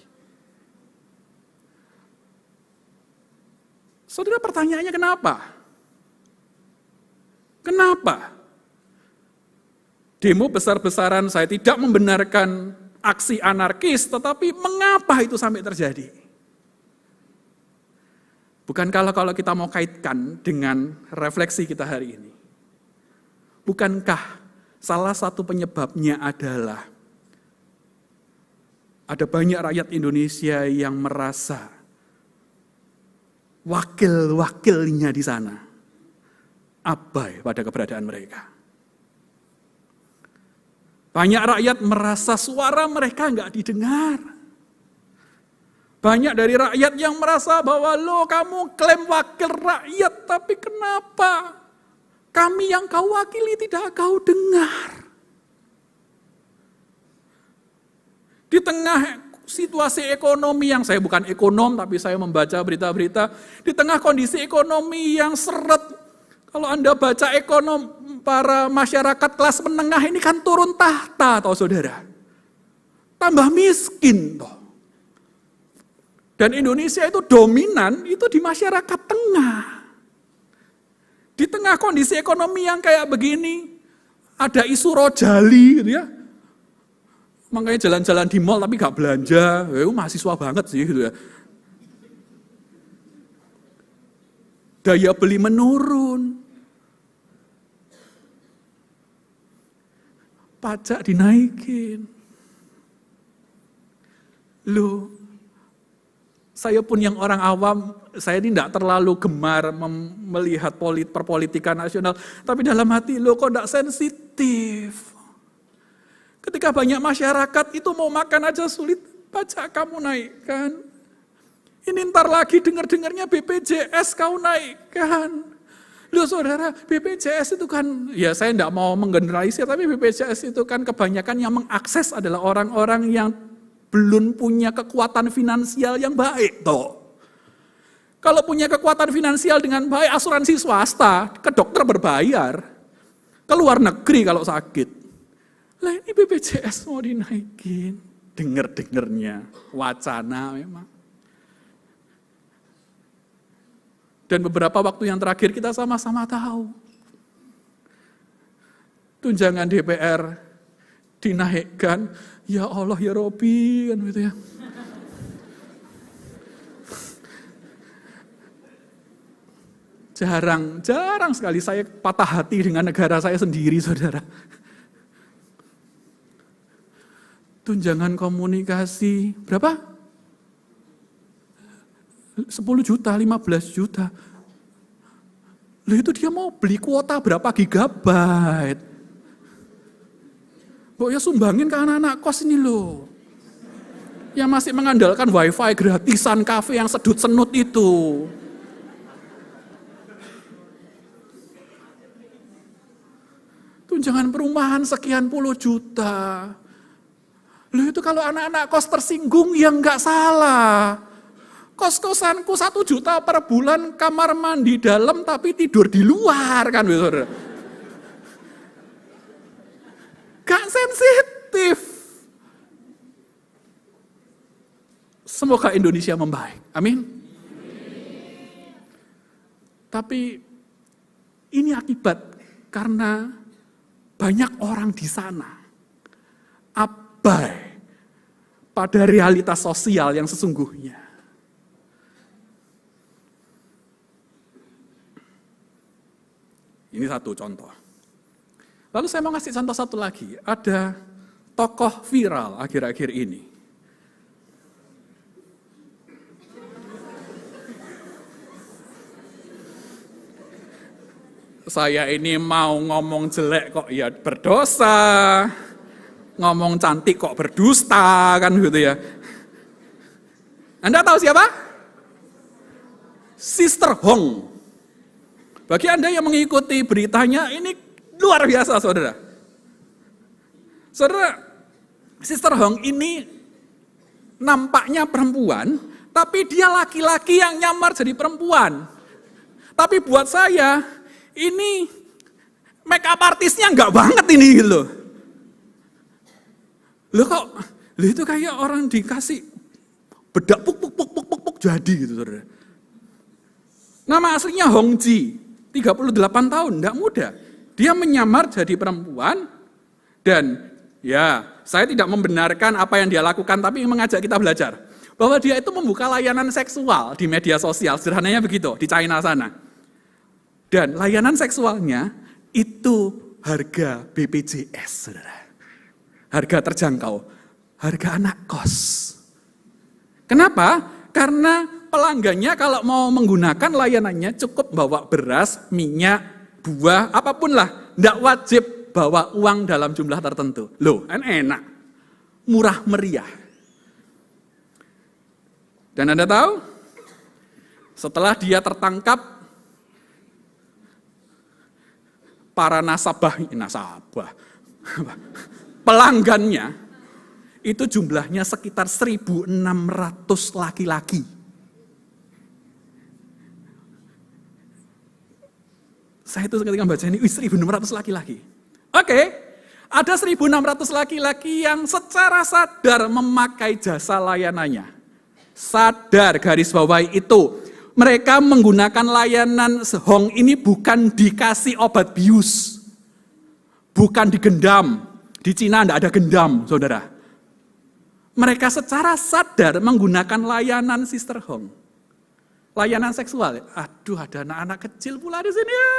Saudara, pertanyaannya kenapa? Kenapa? Demo besar-besaran, saya tidak membenarkan aksi anarkis, tetapi mengapa itu sampai terjadi? Bukan kalau kita mau kaitkan dengan refleksi kita hari ini. Bukankah salah satu penyebabnya adalah ada banyak rakyat Indonesia yang merasa wakil-wakilnya di sana abai pada keberadaan mereka. Banyak rakyat merasa suara mereka enggak didengar. Banyak dari rakyat yang merasa bahwa kamu klaim wakil rakyat, tapi kenapa kami yang kau wakili tidak kau dengar? Di tengah situasi ekonomi yang, saya bukan ekonom tapi saya membaca berita-berita, di tengah kondisi ekonomi yang seret, kalau Anda baca para masyarakat kelas menengah ini kan turun tahta toh saudara. Tambah miskin toh. Dan Indonesia itu dominan itu di masyarakat tengah. Di tengah kondisi ekonomi yang kayak begini, ada isu rojali gitu ya. Makanya jalan-jalan di mall tapi gak belanja, mahasiswa banget sih gitu ya. Daya beli menurun. Pajak dinaikin. Saya pun yang orang awam, saya ini tidak terlalu gemar melihat perpolitikan nasional, tapi dalam hati kok tidak sensitif. Ketika banyak masyarakat itu mau makan aja sulit, pajak kamu naikkan. Ini ntar lagi dengar-dengarnya BPJS kau naikkan. Saudara, BPJS itu kan, ya saya tidak mau menggeneralisir, tapi BPJS itu kan kebanyakan yang mengakses adalah orang-orang yang belum punya kekuatan finansial yang baik toh. Kalau punya kekuatan finansial dengan baik, asuransi swasta, ke dokter berbayar, ke luar negeri kalau sakit. Lah ini BPJS mau dinaikin, dengar-dengarnya, wacana memang. Dan beberapa waktu yang terakhir kita sama-sama tahu, tunjangan DPR dinaikkan, ya Allah ya Robi, kan gitu ya. Jarang sekali saya patah hati dengan negara saya sendiri, saudara. Tunjangan komunikasi, berapa? 10 juta, 15 juta. Loh itu dia mau beli kuota berapa gigabyte? Pokoknya sumbangin ke anak-anak kos ini loh. Yang masih mengandalkan wifi gratisan kafe yang sedut-senut itu. Tunjangan perumahan sekian puluh juta. Loh itu kalau anak-anak kos tersinggung ya nggak salah. Kos-kosanku 1 juta per bulan, kamar mandi dalam tapi tidur di luar kan, saudara. Gak sensitif. Semoga Indonesia membaik. Amin. Tapi ini akibat karena banyak orang di sana abai pada realitas sosial yang sesungguhnya. Ini satu contoh. Lalu saya mau ngasih contoh satu lagi. Ada tokoh viral akhir-akhir ini. Saya ini mau ngomong jelek kok ya berdosa. Ngomong cantik kok berdusta kan gitu ya. Anda tahu siapa? Sister Hong. Bagi Anda yang mengikuti beritanya, ini luar biasa, saudara. Saudara, Sister Hong ini nampaknya perempuan, tapi dia laki-laki yang nyamar jadi perempuan. Tapi buat saya, ini make up artisnya enggak banget ini gitu. Loh kok, loh itu kayak orang dikasih bedak puk jadi gitu, saudara. Nama aslinya Hong Ji. 38 tahun, enggak muda. Dia menyamar jadi perempuan dan ya, saya tidak membenarkan apa yang dia lakukan, tapi mengajak kita belajar. Bahwa dia itu membuka layanan seksual di media sosial, sederhananya begitu, di China sana. Dan layanan seksualnya itu harga BPJS, saudara. Harga terjangkau, harga anak kos. Kenapa? Karena pelanggannya kalau mau menggunakan layanannya cukup bawa beras, minyak, buah, apapun lah. Tidak wajib bawa uang dalam jumlah tertentu. Loh, kan enak. Murah meriah. Dan Anda tahu, setelah dia tertangkap, para pelanggannya, itu jumlahnya sekitar 1.600 laki-laki. Saya itu ketika baca ini, 1.600 laki-laki. Oke, ada 1.600 laki-laki yang secara sadar memakai jasa layanannya. Sadar, garis bawahi itu. Mereka menggunakan layanan Hong ini bukan dikasih obat bius. Bukan digendam. Di Cina tidak ada gendam, saudara. Mereka secara sadar menggunakan layanan Sister Hong. Layanan seksual. Aduh, ada anak-anak kecil pula di sini ya.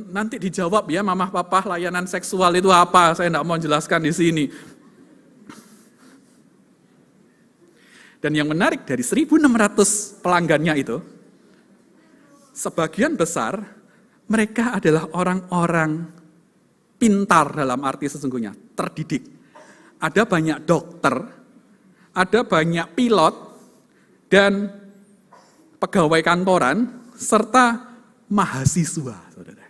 Nanti dijawab ya, Mama Papa, layanan seksual itu apa? Saya tidak mau jelaskan di sini. Dan yang menarik dari 1.600 pelanggannya itu, sebagian besar mereka adalah orang-orang pintar dalam arti sesungguhnya, terdidik. Ada banyak dokter, ada banyak pilot, dan pegawai kantoran, serta mahasiswa. Saudara.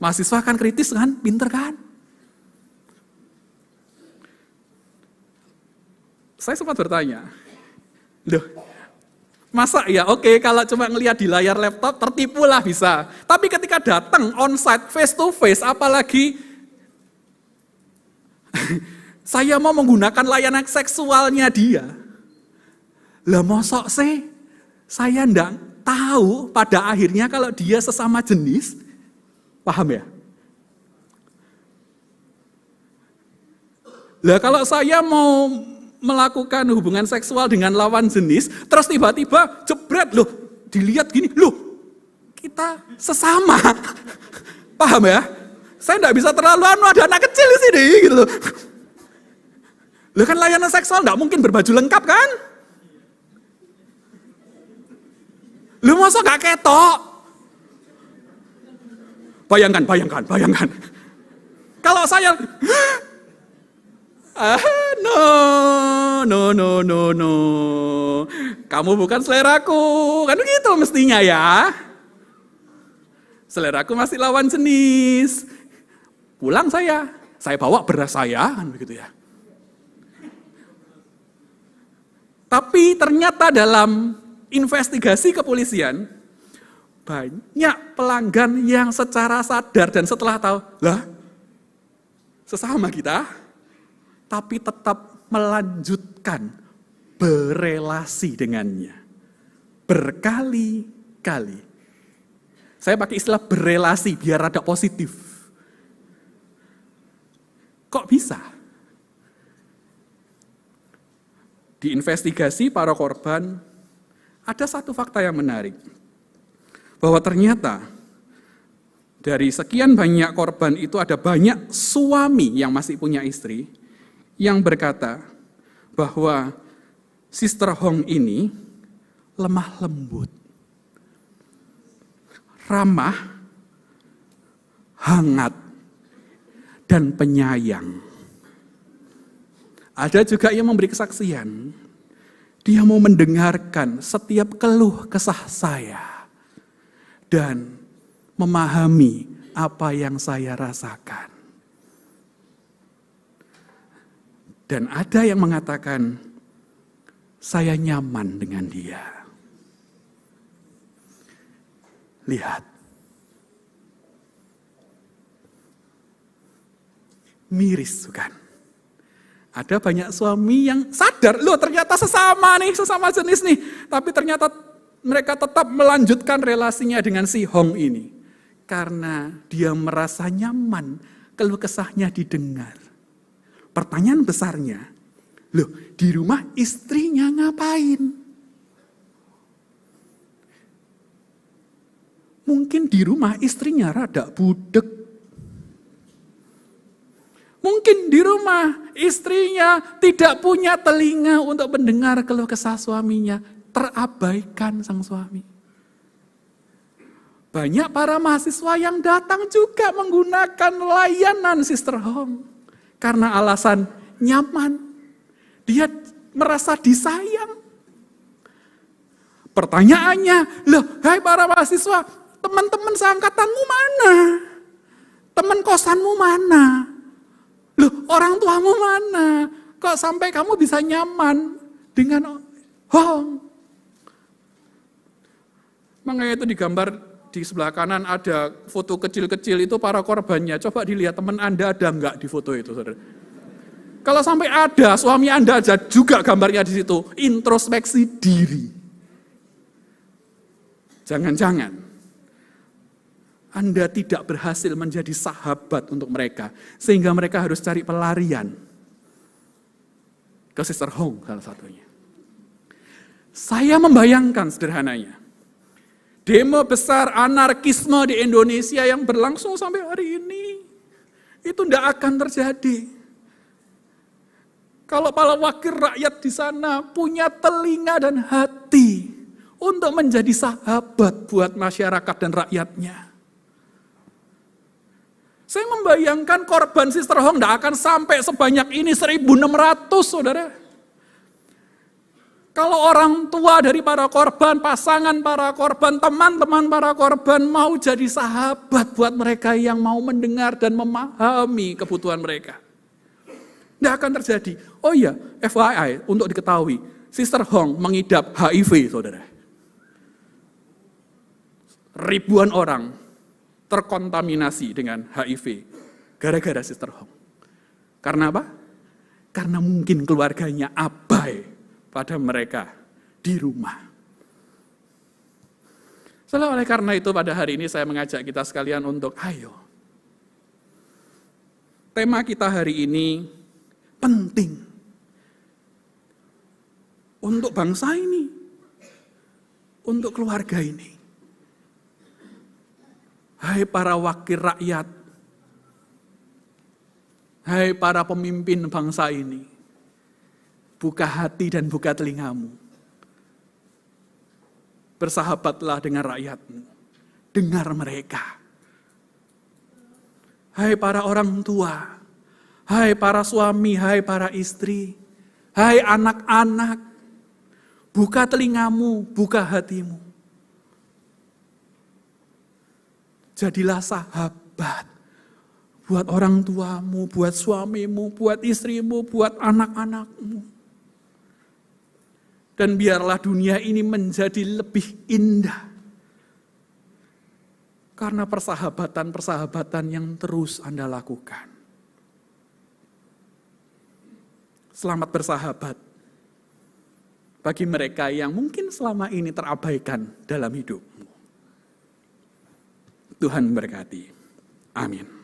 Mahasiswa kan kritis kan, pinter kan? Saya sempat bertanya, loh, masa ya oke kalau cuma ngelihat di layar laptop tertipu lah bisa. Tapi ketika datang onsite face to face, apalagi saya mau menggunakan layanan seksualnya dia. Lah mosok sih saya ndak tahu pada akhirnya kalau dia sesama jenis, paham ya? Lah kalau saya mau melakukan hubungan seksual dengan lawan jenis, terus tiba-tiba jebret loh, dilihat gini, loh kita sesama. Paham ya? Saya enggak bisa terlalu ada anak kecil di sini gitu loh. Loh kan layanan seksual enggak mungkin berbaju lengkap kan? Loh masa enggak ketok? Bayangkan. Kalau saya no. Kamu bukan seleraku. Kan begitu mestinya ya. Seleraku masih lawan jenis. Pulang saya bawa beras saya, kan begitu ya. Tapi ternyata dalam investigasi kepolisian, banyak pelanggan yang secara sadar dan setelah tahu, lah sesama kita, tapi tetap melanjutkan berelasi dengannya. Berkali-kali. Saya pakai istilah berelasi biar ada positif. Kok bisa? Diinvestigasi para korban, ada satu fakta yang menarik. Bahwa ternyata dari sekian banyak korban itu ada banyak suami yang masih punya istri yang berkata bahwa Sister Hong ini lemah lembut, ramah, hangat, dan penyayang. Ada juga yang memberi kesaksian, dia mau mendengarkan setiap keluh kesah saya dan memahami apa yang saya rasakan. Dan ada yang mengatakan, saya nyaman dengan dia. Lihat. Miris bukan? Ada banyak suami yang sadar, loh ternyata sesama jenis nih. Tapi ternyata mereka tetap melanjutkan relasinya dengan si Hong ini. Karena dia merasa nyaman, keluh kesahnya didengar. Pertanyaan besarnya, loh di rumah istrinya ngapain? Mungkin di rumah istrinya rada budek. Mungkin di rumah istrinya tidak punya telinga untuk mendengar keluh kesah suaminya. Terabaikan sang suami. Banyak para mahasiswa yang datang juga menggunakan layanan Sister Hong. Karena alasan nyaman. Dia merasa disayang. Pertanyaannya, loh hai para mahasiswa, teman-teman seangkatanmu mana? Teman kosanmu mana? Loh orang tuamu mana? Kok sampai kamu bisa nyaman dengan Hong? Makanya itu digambar di sebelah kanan ada foto kecil-kecil itu para korbannya. Coba dilihat teman Anda ada enggak di foto itu, saudara? Kalau sampai ada, suami Anda aja juga gambarnya di situ. Introspeksi diri. Jangan-jangan Anda tidak berhasil menjadi sahabat untuk mereka, sehingga mereka harus cari pelarian ke Sister Hong salah satunya. Saya membayangkan sederhananya, demo besar anarkisme di Indonesia yang berlangsung sampai hari ini, itu tidak akan terjadi. Kalau para wakil rakyat di sana punya telinga dan hati untuk menjadi sahabat buat masyarakat dan rakyatnya. Saya membayangkan korban Sister Hong tidak akan sampai sebanyak ini, 1.600 saudara. Kalau orang tua dari para korban, pasangan para korban, teman-teman para korban mau jadi sahabat buat mereka yang mau mendengar dan memahami kebutuhan mereka. Tidak akan terjadi. Oh iya, FYI untuk diketahui, Sister Hong mengidap HIV saudara. Ribuan orang terkontaminasi dengan HIV gara-gara Sister Hong. Karena apa? Karena mungkin keluarganya abai pada mereka di rumah. Oleh karena itu pada hari ini saya mengajak kita sekalian untuk ayo. Tema kita hari ini penting untuk bangsa ini. untuk keluarga ini. Hai para wakil rakyat, hai para pemimpin bangsa ini, buka hati dan buka telingamu. Bersahabatlah dengan rakyatmu, dengar mereka. Hai para orang tua, hai para suami, hai para istri, hai anak-anak, buka telingamu, buka hatimu. Jadilah sahabat buat orang tuamu, buat suamimu, buat istrimu, buat anak-anakmu. Dan biarlah dunia ini menjadi lebih indah. Karena persahabatan-persahabatan yang terus Anda lakukan. Selamat bersahabat bagi mereka yang mungkin selama ini terabaikan dalam hidupmu. Tuhan memberkati. Amin.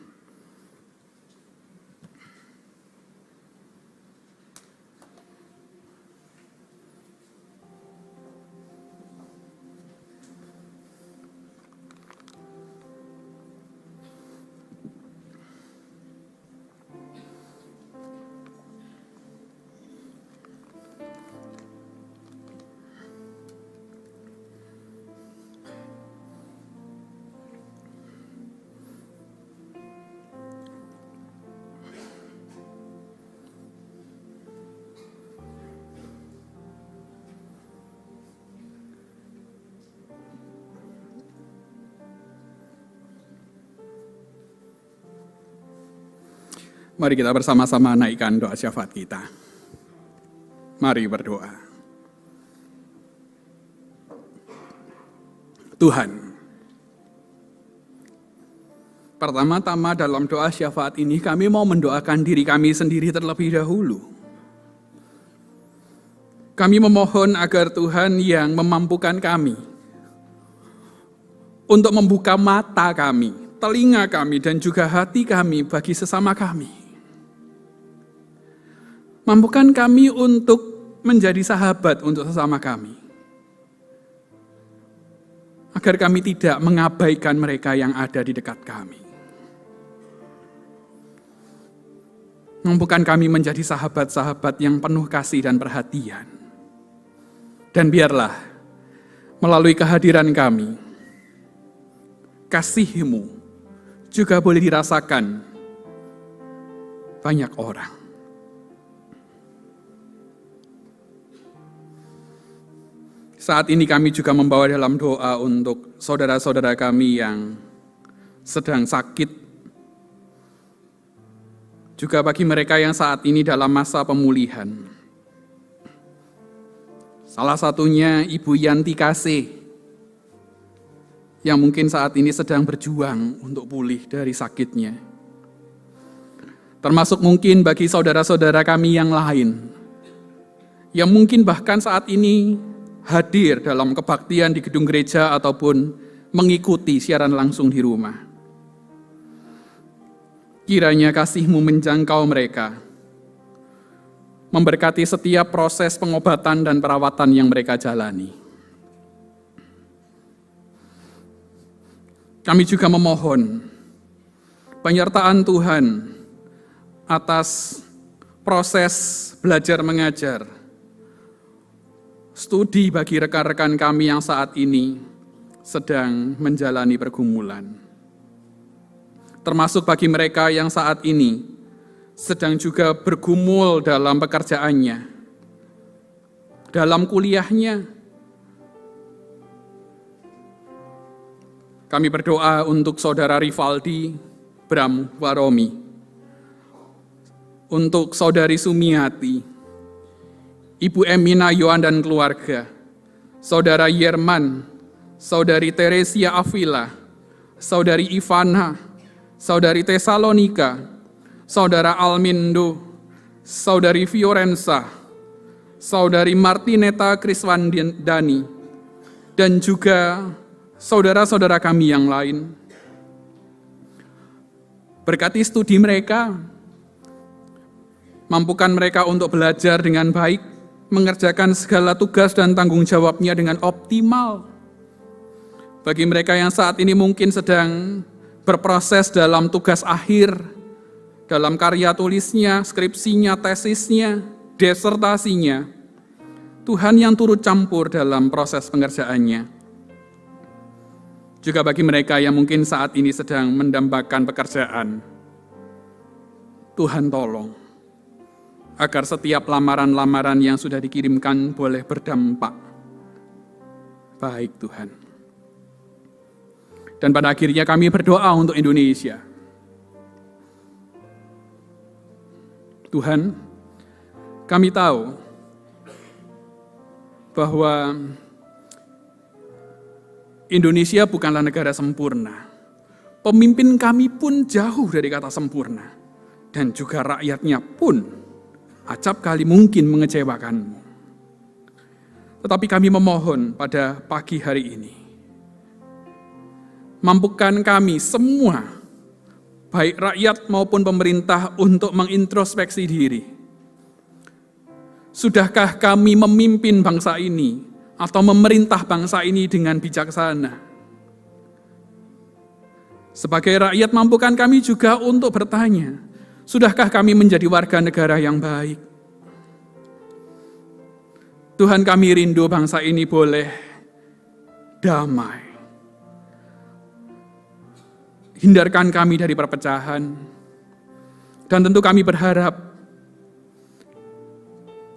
Mari kita bersama-sama naikkan doa syafaat kita. Mari berdoa. Tuhan, pertama-tama dalam doa syafaat ini kami mau mendoakan diri kami sendiri terlebih dahulu. Kami memohon agar Tuhan yang memampukan kami untuk membuka mata kami, telinga kami, dan juga hati kami bagi sesama kami. Mampukan kami untuk menjadi sahabat untuk sesama kami. Agar kami tidak mengabaikan mereka yang ada di dekat kami. Mampukan kami menjadi sahabat-sahabat yang penuh kasih dan perhatian. Dan biarlah melalui kehadiran kami, kasih-Mu juga boleh dirasakan banyak orang. Saat ini kami juga membawa dalam doa untuk saudara-saudara kami yang sedang sakit. Juga bagi mereka yang saat ini dalam masa pemulihan. Salah satunya Ibu Yanti Kasih, yang mungkin saat ini sedang berjuang untuk pulih dari sakitnya. Termasuk mungkin bagi saudara-saudara kami yang lain, yang mungkin bahkan saat ini hadir dalam kebaktian di gedung gereja ataupun mengikuti siaran langsung di rumah. Kiranya kasih-Mu menjangkau mereka, memberkati setiap proses pengobatan dan perawatan yang mereka jalani. Kami juga memohon penyertaan Tuhan atas proses belajar mengajar, studi bagi rekan-rekan kami yang saat ini sedang menjalani pergumulan. Termasuk bagi mereka yang saat ini sedang juga bergumul dalam pekerjaannya, dalam kuliahnya. Kami berdoa untuk saudara Rivaldi Bram Waromi, untuk saudari Sumiati, Ibu Emina Yohan dan keluarga, saudara Yerman, saudari Teresia Avila, saudari Ivana, saudari Tesalonika, saudara Almindo, saudari Fiorenza, saudari Martineta Kriswandani, dan juga saudara-saudara kami yang lain. Berkati studi mereka, mampukan mereka untuk belajar dengan baik, mengerjakan segala tugas dan tanggung jawabnya dengan optimal, Bagi mereka yang saat ini mungkin sedang berproses dalam tugas akhir, dalam karya tulisnya, skripsinya, tesisnya, disertasinya, Tuhan yang turut campur dalam proses pengerjaannya. Juga bagi mereka yang mungkin saat ini sedang mendambakan pekerjaan, Tuhan tolong, agar setiap lamaran-lamaran yang sudah dikirimkan boleh berdampak baik Tuhan. Dan pada akhirnya kami berdoa untuk Indonesia. Tuhan, kami tahu bahwa Indonesia bukanlah negara sempurna. Pemimpin kami pun jauh dari kata sempurna. Dan juga rakyatnya pun acap kali mungkin mengecewakanmu. Tetapi kami memohon pada pagi hari ini, mampukan kami semua, baik rakyat maupun pemerintah, untuk mengintrospeksi diri. Sudahkah kami memimpin bangsa ini atau memerintah bangsa ini dengan bijaksana? Sebagai rakyat, mampukan kami juga untuk bertanya, sudahkah kami menjadi warga negara yang baik? Tuhan, kami rindu bangsa ini boleh damai. Hindarkan kami dari perpecahan. Dan tentu kami berharap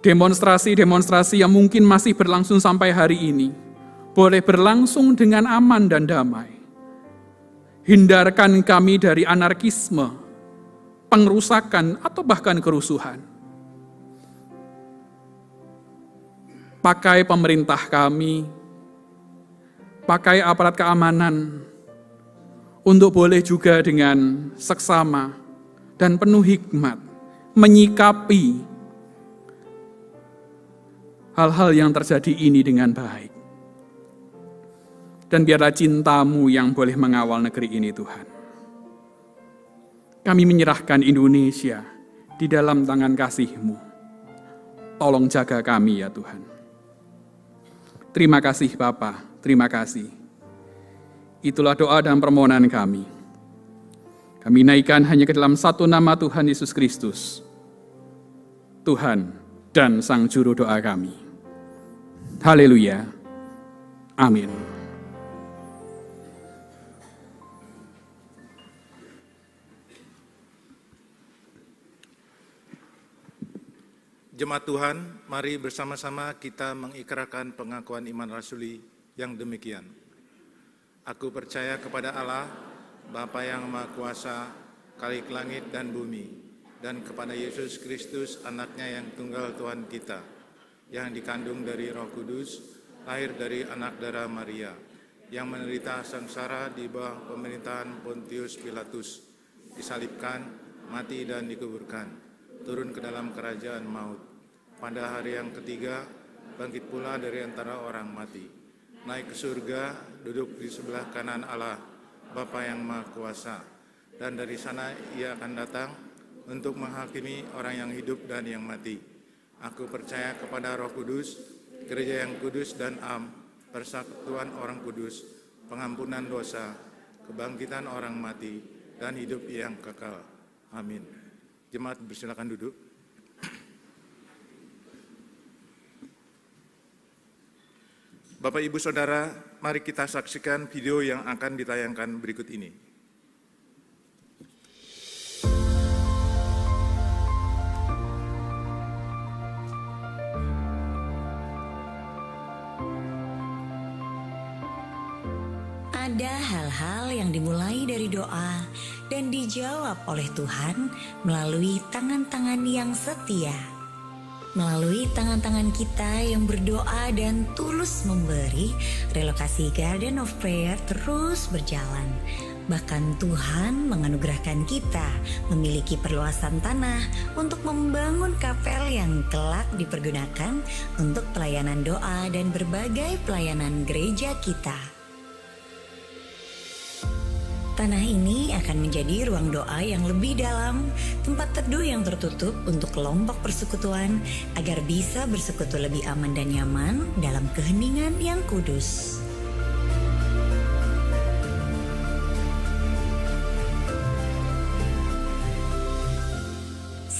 demonstrasi-demonstrasi yang mungkin masih berlangsung sampai hari ini boleh berlangsung dengan aman dan damai. Hindarkan kami dari anarkisme, pengrusakan, atau bahkan kerusuhan. Pakai pemerintah kami, pakai aparat keamanan, untuk boleh juga dengan seksama dan penuh hikmat menyikapi hal-hal yang terjadi ini dengan baik. Dan biarlah cinta-Mu yang boleh mengawal negeri ini, Tuhan. Kami menyerahkan Indonesia di dalam tangan kasih-Mu. Tolong jaga kami ya Tuhan. Terima kasih Bapa, terima kasih. Itulah doa dan permohonan kami. Kami naikkan hanya ke dalam satu nama Tuhan Yesus Kristus, Tuhan dan Sang Juru doa kami. Haleluya. Amin. Jemaat Tuhan, mari bersama-sama kita mengikrarkan pengakuan iman rasuli yang demikian. Aku percaya kepada Allah, Bapa yang Maha Kuasa, Khalik langit dan bumi, dan kepada Yesus Kristus, anaknya yang tunggal Tuhan kita, yang dikandung dari Roh Kudus, lahir dari anak darah Maria, yang menderita sengsara di bawah pemerintahan Pontius Pilatus, disalibkan, mati dan dikuburkan, turun ke dalam kerajaan maut. Pada hari yang ketiga, bangkit pula dari antara orang mati, naik ke surga, duduk di sebelah kanan Allah, Bapa yang Maha Kuasa, dan dari sana Ia akan datang untuk menghakimi orang yang hidup dan yang mati. Aku percaya kepada Roh Kudus, gereja yang kudus dan am, persatuan orang kudus, pengampunan dosa, kebangkitan orang mati, dan hidup yang kekal. Amin. Jemaat bersilakan duduk. Bapak, Ibu, Saudara, mari kita saksikan video yang akan ditayangkan berikut ini. Ada hal-hal yang dimulai dari doa dan dijawab oleh Tuhan melalui tangan-tangan yang setia. Melalui tangan-tangan kita yang berdoa dan tulus memberi, relokasi Garden of Prayer terus berjalan. Bahkan Tuhan menganugerahkan kita memiliki perluasan tanah untuk membangun kapel yang kelak dipergunakan untuk pelayanan doa dan berbagai pelayanan gereja kita. Tanah ini akan menjadi ruang doa yang lebih dalam, tempat teduh yang tertutup untuk kelompok persekutuan agar bisa bersekutu lebih aman dan nyaman dalam keheningan yang kudus.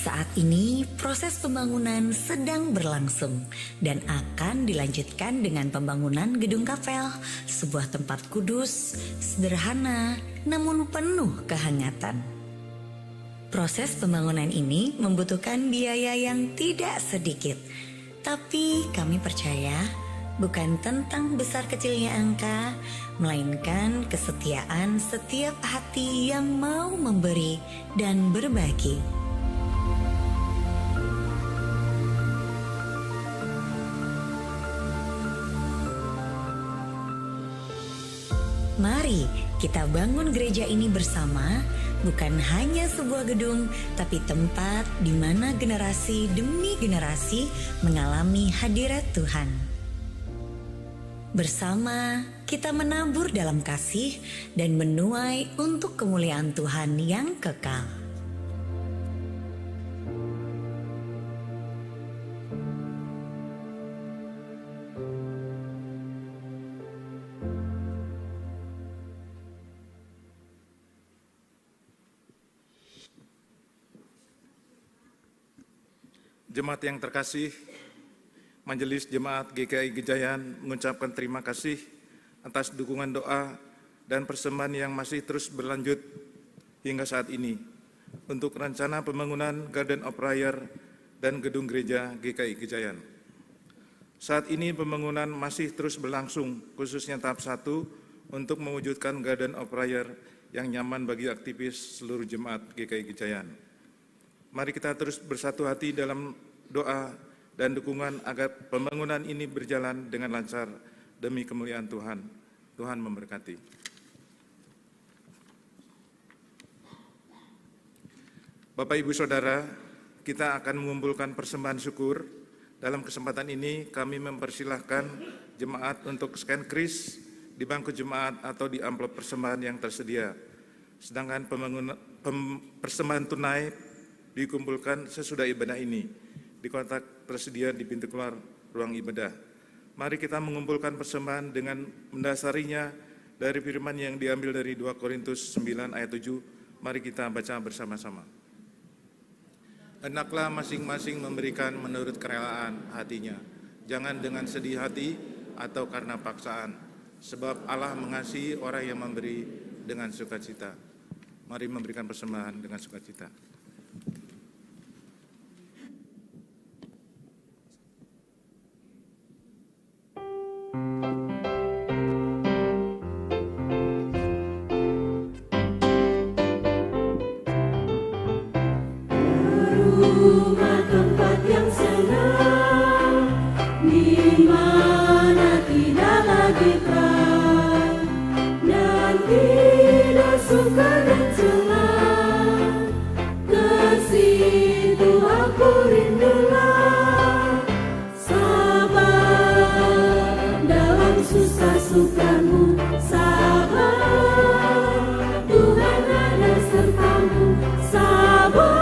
Saat ini proses pembangunan sedang berlangsung dan akan dilanjutkan dengan pembangunan Gedung Kafel, sebuah tempat kudus, sederhana, namun penuh kehangatan. Proses pembangunan ini membutuhkan biaya yang tidak sedikit, tapi kami percaya bukan tentang besar kecilnya angka, melainkan kesetiaan setiap hati yang mau memberi dan berbagi. Mari kita bangun gereja ini bersama, bukan hanya sebuah gedung, tapi tempat di mana generasi demi generasi mengalami hadirat Tuhan. Bersama kita menabur dalam kasih dan menuai untuk kemuliaan Tuhan yang kekal. Jemaat yang terkasih, Majelis Jemaat GKI Gejayan mengucapkan terima kasih atas dukungan doa dan persembahan yang masih terus berlanjut hingga saat ini untuk rencana pembangunan Garden of Prayer dan gedung gereja GKI Gejayan. Saat ini pembangunan masih terus berlangsung, khususnya tahap 1 untuk mewujudkan Garden of Prayer yang nyaman bagi aktivis seluruh jemaat GKI Gejayan. Mari kita terus bersatu hati dalam doa dan dukungan agar pembangunan ini berjalan dengan lancar demi kemuliaan Tuhan. Tuhan memberkati. Bapak, Ibu, Saudara, kita akan mengumpulkan persembahan syukur. Dalam kesempatan ini kami mempersilahkan jemaat untuk scan kris di bangku jemaat atau di amplop persembahan yang tersedia. Sedangkan persembahan tunai dikumpulkan sesudah ibadah ini di kotak tersedia di pintu keluar ruang ibadah. Mari kita mengumpulkan persembahan dengan mendasarinya dari firman yang diambil dari 2 Korintus 9 ayat 7. Mari kita baca bersama-sama. Hendaklah masing-masing memberikan menurut kerelaan hatinya, jangan dengan sedih hati atau karena paksaan, sebab Allah mengasihi orang yang memberi dengan sukacita. Mari memberikan persembahan dengan sukacita. Rumah tempat yang senang, di mana tidak lagi perang dan tidak suka dan celah. Ke situ aku rindulah, sabar dalam susah sukamu, sabar Tuhan ada sertamu, sabar.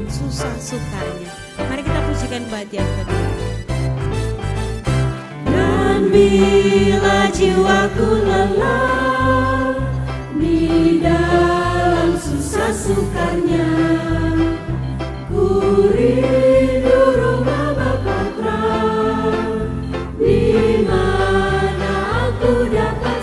Susah sukanya. Mari kita pujikan bait yang kedua. Dan bila jiwaku lelah di dalam susah sukanya, ku rindu rumah Bapa terang, di mana aku dapat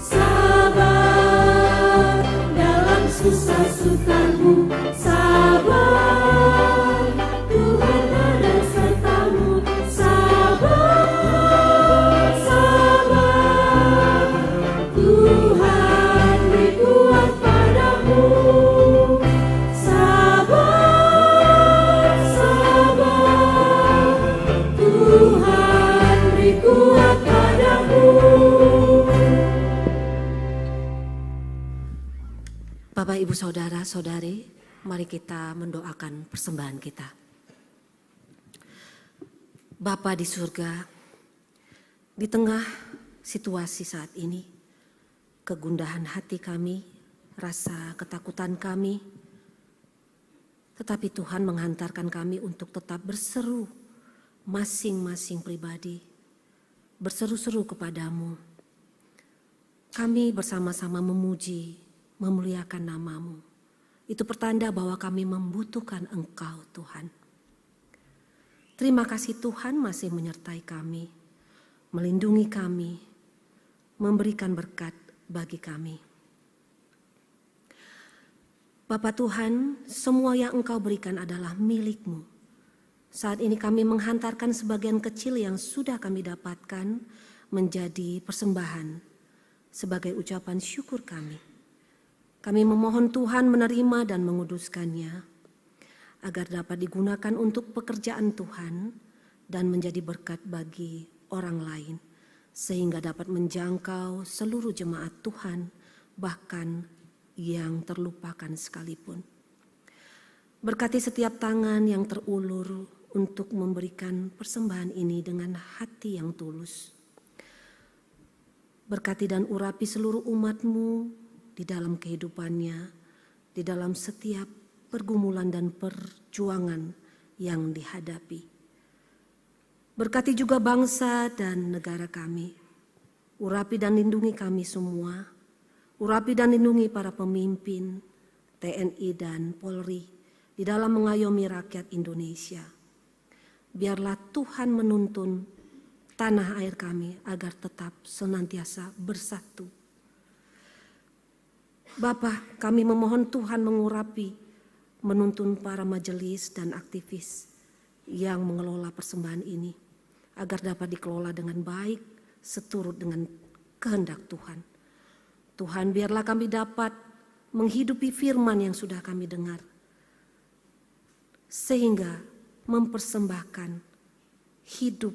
sabar dalam susah sukamu. Sabar, Tuhan ada sertamu. Sabar, sabar, Tuhan beri kuat padamu. Sabar, sabar, Tuhan beri kuat padamu. Bapak, Ibu, Saudara, Saudari, mari kita mendoakan persembahan kita. Bapa di surga, di tengah situasi saat ini, kegundahan hati kami, rasa ketakutan kami, Tetapi Tuhan menghantarkan kami untuk tetap berseru masing-masing pribadi, berseru-seru kepadamu. Kami bersama-sama memuji, memuliakan nama-Mu. Itu pertanda bahwa kami membutuhkan Engkau, Tuhan. Terima kasih Tuhan masih menyertai kami, melindungi kami, memberikan berkat bagi kami. Bapa Tuhan, semua yang Engkau berikan adalah milik-Mu. Saat ini kami menghantarkan sebagian kecil yang sudah kami dapatkan menjadi persembahan sebagai ucapan syukur kami. Kami memohon Tuhan menerima dan menguduskannya agar dapat digunakan untuk pekerjaan Tuhan dan menjadi berkat bagi orang lain, sehingga dapat menjangkau seluruh jemaat Tuhan, bahkan yang terlupakan sekalipun. Berkati setiap tangan yang terulur untuk memberikan persembahan ini dengan hati yang tulus. Berkati dan urapi seluruh umat-Mu di dalam kehidupannya, di dalam setiap pergumulan dan perjuangan yang dihadapi. Berkati juga bangsa dan negara kami. Urapi dan lindungi kami semua. Urapi dan lindungi para pemimpin, TNI dan Polri di dalam mengayomi rakyat Indonesia. Biarlah Tuhan menuntun tanah air kami agar tetap senantiasa bersatu. Bapa, kami memohon Tuhan mengurapi, menuntun para majelis dan aktivis yang mengelola persembahan ini agar dapat dikelola dengan baik seturut dengan kehendak Tuhan. Tuhan, biarlah kami dapat menghidupi firman yang sudah kami dengar, sehingga mempersembahkan hidup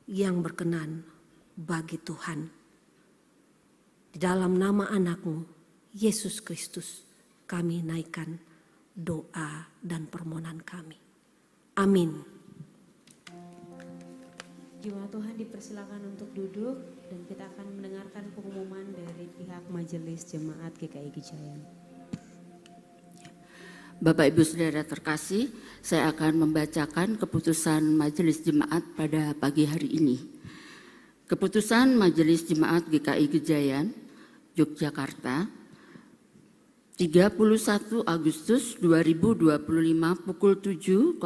yang berkenan bagi Tuhan. Di dalam nama anak-Mu, Yesus Kristus, kami naikkan doa dan permohonan kami. Amin. Jemaat Tuhan dipersilakan untuk duduk dan kita akan mendengarkan pengumuman dari pihak Majelis Jemaat GKI Gejayan. Bapak Ibu Saudara terkasih, saya akan membacakan keputusan Majelis Jemaat pada pagi hari ini. Keputusan Majelis Jemaat GKI Gejayan, Yogyakarta, 31 Agustus 2025 pukul 7.00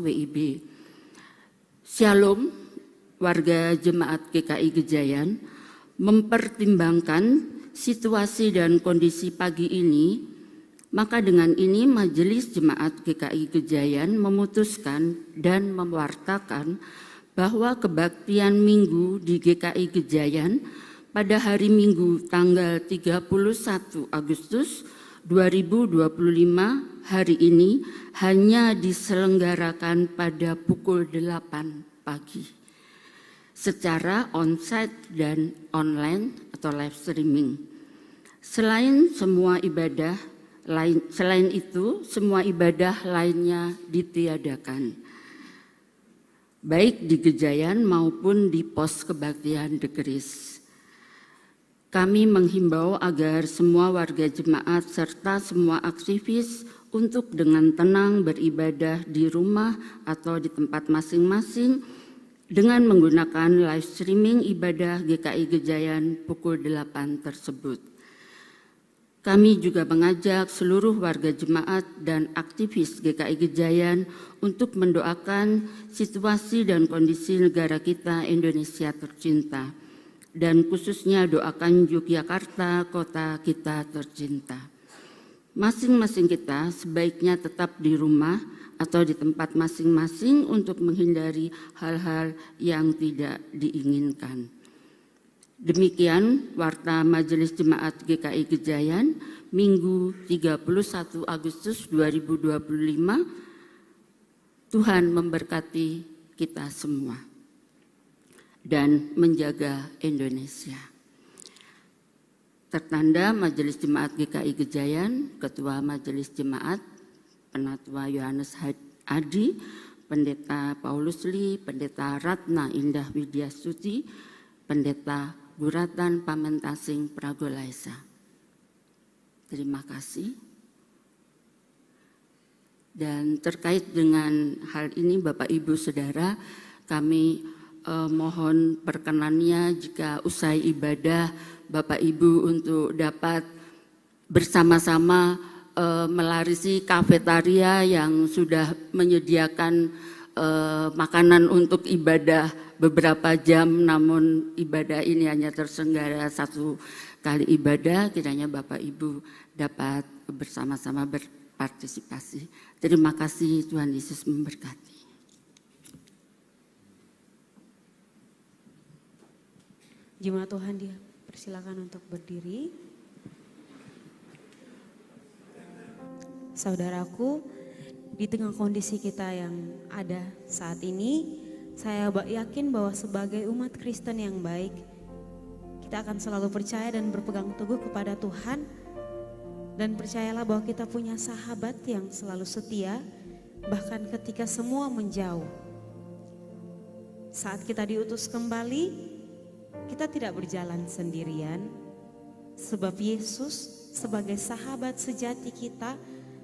WIB. Shalom, warga Jemaat GKI Gejayan, mempertimbangkan situasi dan kondisi pagi ini, maka dengan ini Majelis Jemaat GKI Gejayan memutuskan dan mewartakan bahwa kebaktian Minggu di GKI Gejayan pada hari Minggu tanggal 31 Agustus 2025 hari ini hanya diselenggarakan pada pukul 8 pagi secara onsite dan online atau live streaming. Selain itu, semua ibadah lainnya ditiadakan, baik di Gejayan maupun di pos kebaktian The Grace. Kami menghimbau agar semua warga jemaat serta semua aktivis untuk dengan tenang beribadah di rumah atau di tempat masing-masing dengan menggunakan live streaming ibadah GKI Gejayan pukul 8 tersebut. Kami juga mengajak seluruh warga jemaat dan aktivis GKI Gejayan untuk mendoakan situasi dan kondisi negara kita Indonesia tercinta, dan khususnya doakan Yogyakarta, kota kita tercinta. Masing-masing kita sebaiknya tetap di rumah atau di tempat masing-masing untuk menghindari hal-hal yang tidak diinginkan. Demikian warta Majelis Jemaat GKI Gejayan Minggu 31 Agustus 2025. Tuhan memberkati kita semua dan menjaga Indonesia. Tertanda Majelis Jemaat GKI Gejayan, Ketua Majelis Jemaat Penatua Yohanes Adi, Pendeta Paulus Li, Pendeta Ratna Indah Widyastuti, Pendeta Buratan Pamentasing Pragolaisa. Terima kasih. Dan terkait dengan hal ini Bapak Ibu Saudara, kami mohon perkenannya jika usai ibadah Bapak Ibu untuk dapat bersama-sama melarisi kafetaria yang sudah menyediakan makanan untuk ibadah beberapa jam, namun ibadah ini hanya terselenggara 1 kali ibadah. Kiranya Bapak Ibu dapat bersama-sama berpartisipasi. Terima kasih, Tuhan Yesus memberkati. Jemaat Tuhan dipersilakan untuk berdiri. Saudaraku, di tengah kondisi kita yang ada saat ini, saya yakin bahwa sebagai umat Kristen yang baik, kita akan selalu percaya dan berpegang teguh kepada Tuhan. Dan percayalah bahwa kita punya sahabat yang selalu setia, bahkan ketika semua menjauh. Saat kita diutus kembali, kita tidak berjalan sendirian, sebab Yesus sebagai sahabat sejati kita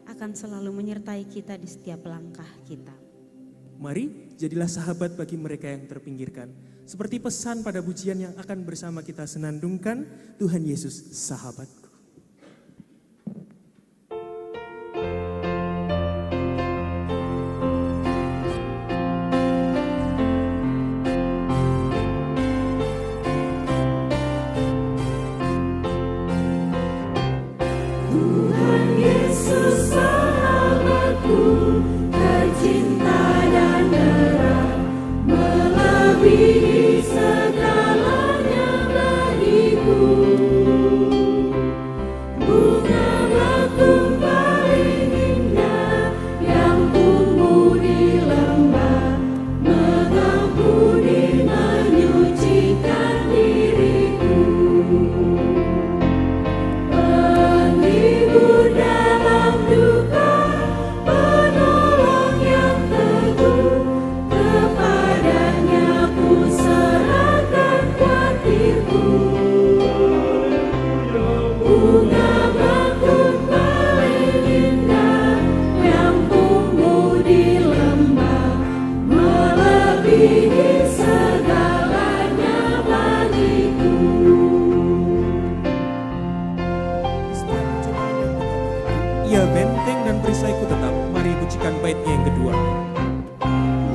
akan selalu menyertai kita di setiap langkah kita. Mari jadilah sahabat bagi mereka yang terpinggirkan. Seperti pesan pada pujian yang akan bersama kita senandungkan, Tuhan Yesus sahabatku. Tuhan Yesus sahabatku, tercinta dan derat, melebihi segalanya bagiku. Bunga bakung paling indah yang tumbuh di lembah, mengampuni menyucikan diriku. Penghibur dalam duka, penolong yang teguh, kepadanya ku serahkan kuatirku. Bunga bakung paling indah yang tumbuh di lembah, melebihi segalanya bagiku. Ia benteng dan perisaiku tetap. Mari pujikan baitnya yang kedua.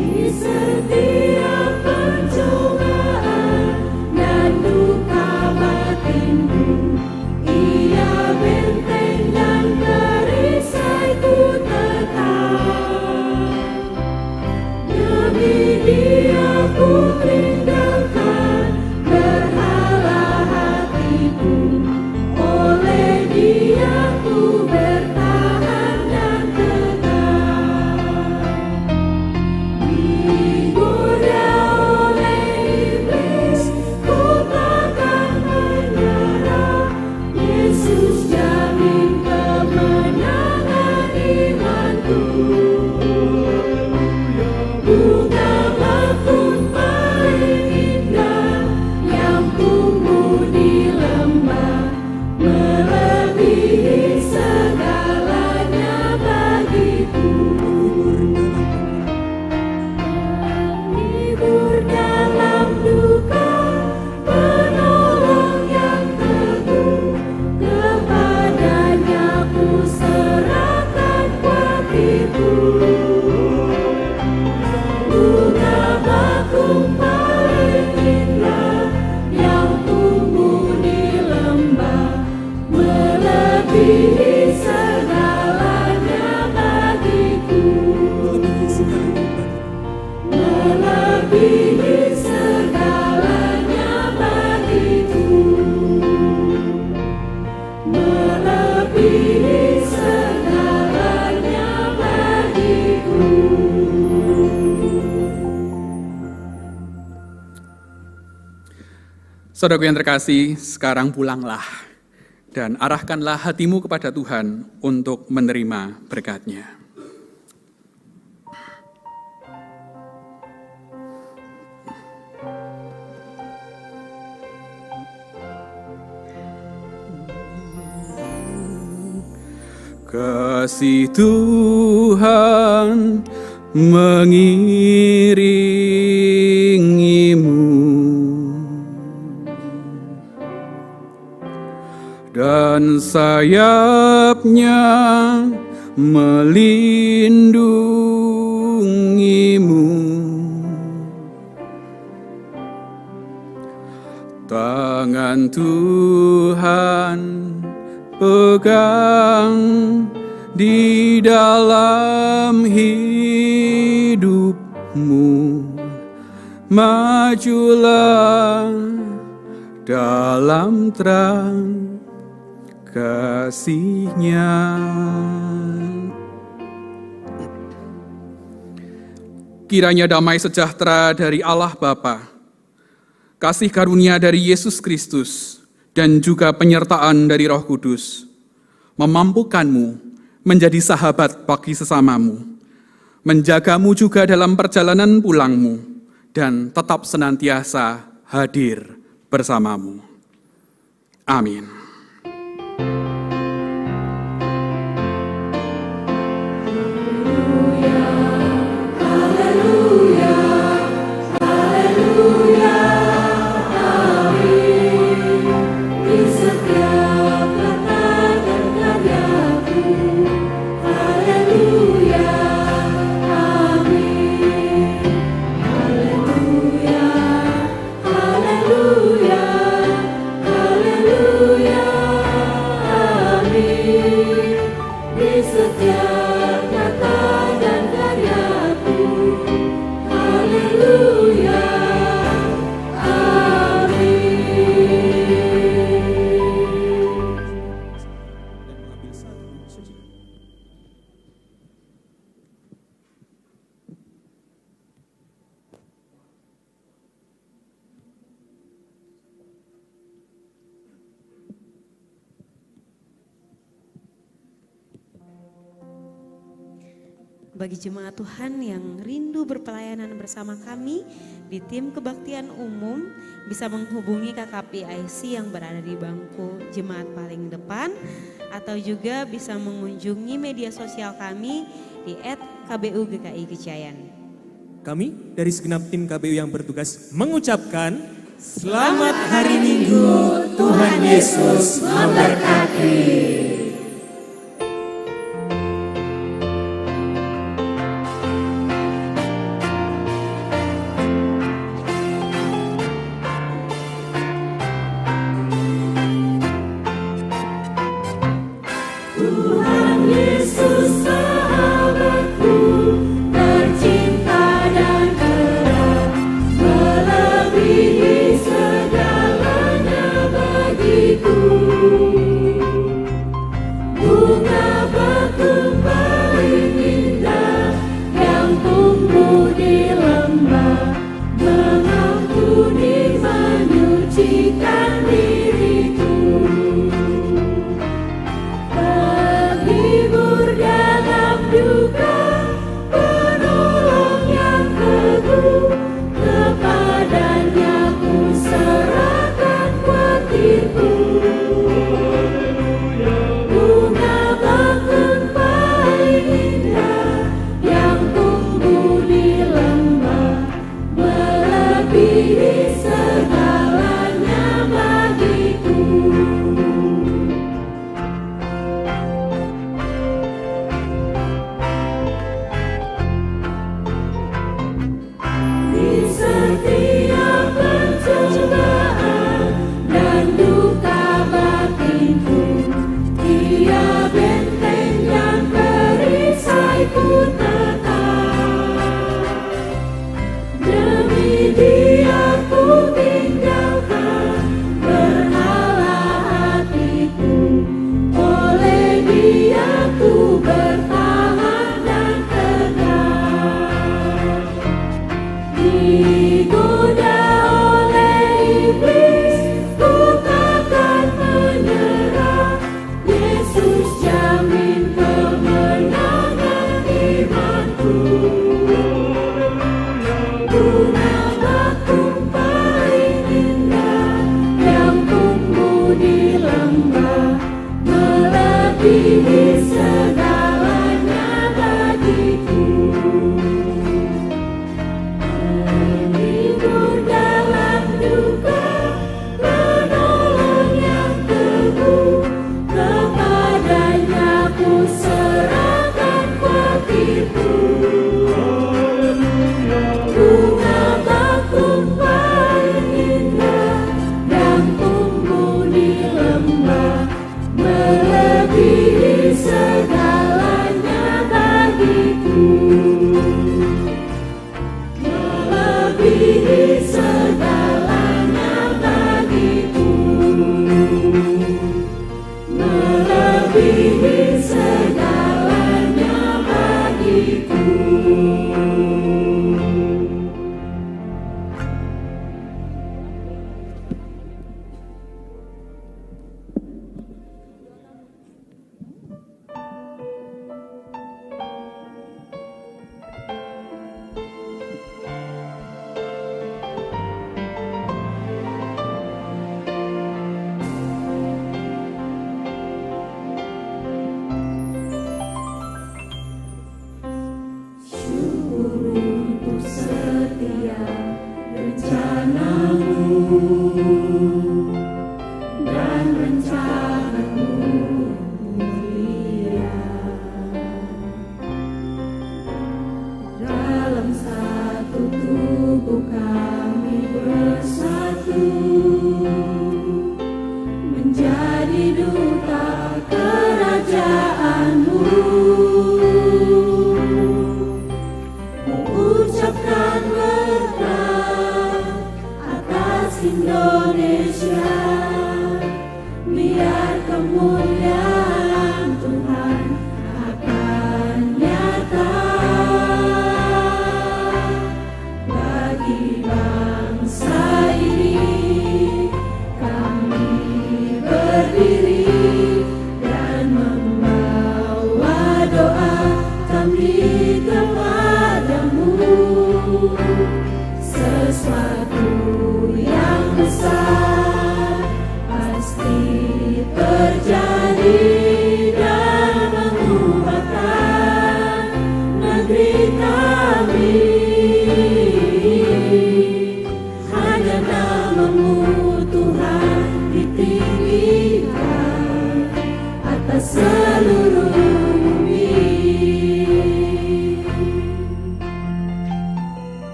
Di setiap pencobaan dan duka batinku, Ia benteng dan perisaiku tetap. Demi Dia ku tinggalkan berhala hatiku, oleh Dia ku bertahan dan tegak. Digoda oleh iblis, ku takkan menyerah. Yesus jamin kemenangan imanku. Bunga bakung paling indah yang tumbuh di lembah, melebihi segalanya bagiku. Penghibur dalam duka, penolong yang teguh, kepadanya ku serahkan kuatirku. Bunga bakung paling indah yang tumbuh di lembah, melebihi segalanya bagiku. Melebihi segalanya bagiku. Melebihi segalanya bagiku. Saudaraku yang terkasih, sekarang pulanglah dan arahkanlah hatimu kepada Tuhan untuk menerima berkat-Nya. Kasih Tuhan mengiringimu dan sayapnya melindungimu. Tangan Tuhan pegang di dalam hidupmu, majulah dalam terang kasih-Nya. Kiranya damai sejahtera dari Allah Bapa, kasih karunia dari Yesus Kristus, dan juga penyertaan dari Roh Kudus memampukanmu menjadi sahabat bagi sesamamu, menjagamu juga dalam perjalanan pulangmu, dan tetap senantiasa hadir bersamamu. Amin. Bagi jemaat Tuhan yang rindu berpelayanan bersama kami di tim kebaktian umum, bisa menghubungi KKP IC yang berada di bangku jemaat paling depan, atau juga bisa mengunjungi media sosial kami di @KBU-GKI Kejayan. Kami dari segenap tim KBU yang bertugas mengucapkan Selamat Hari Minggu, Tuhan Yesus memberkati.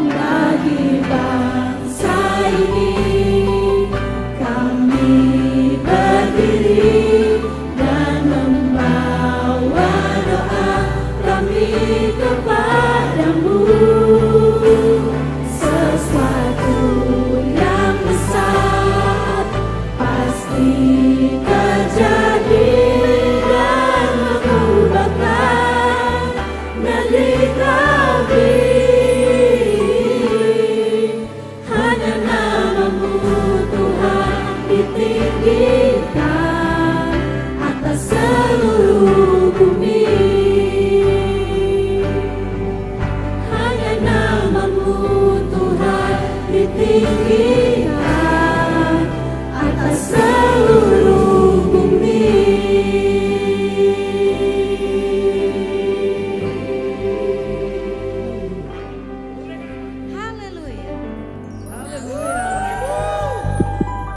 Bagi tinggi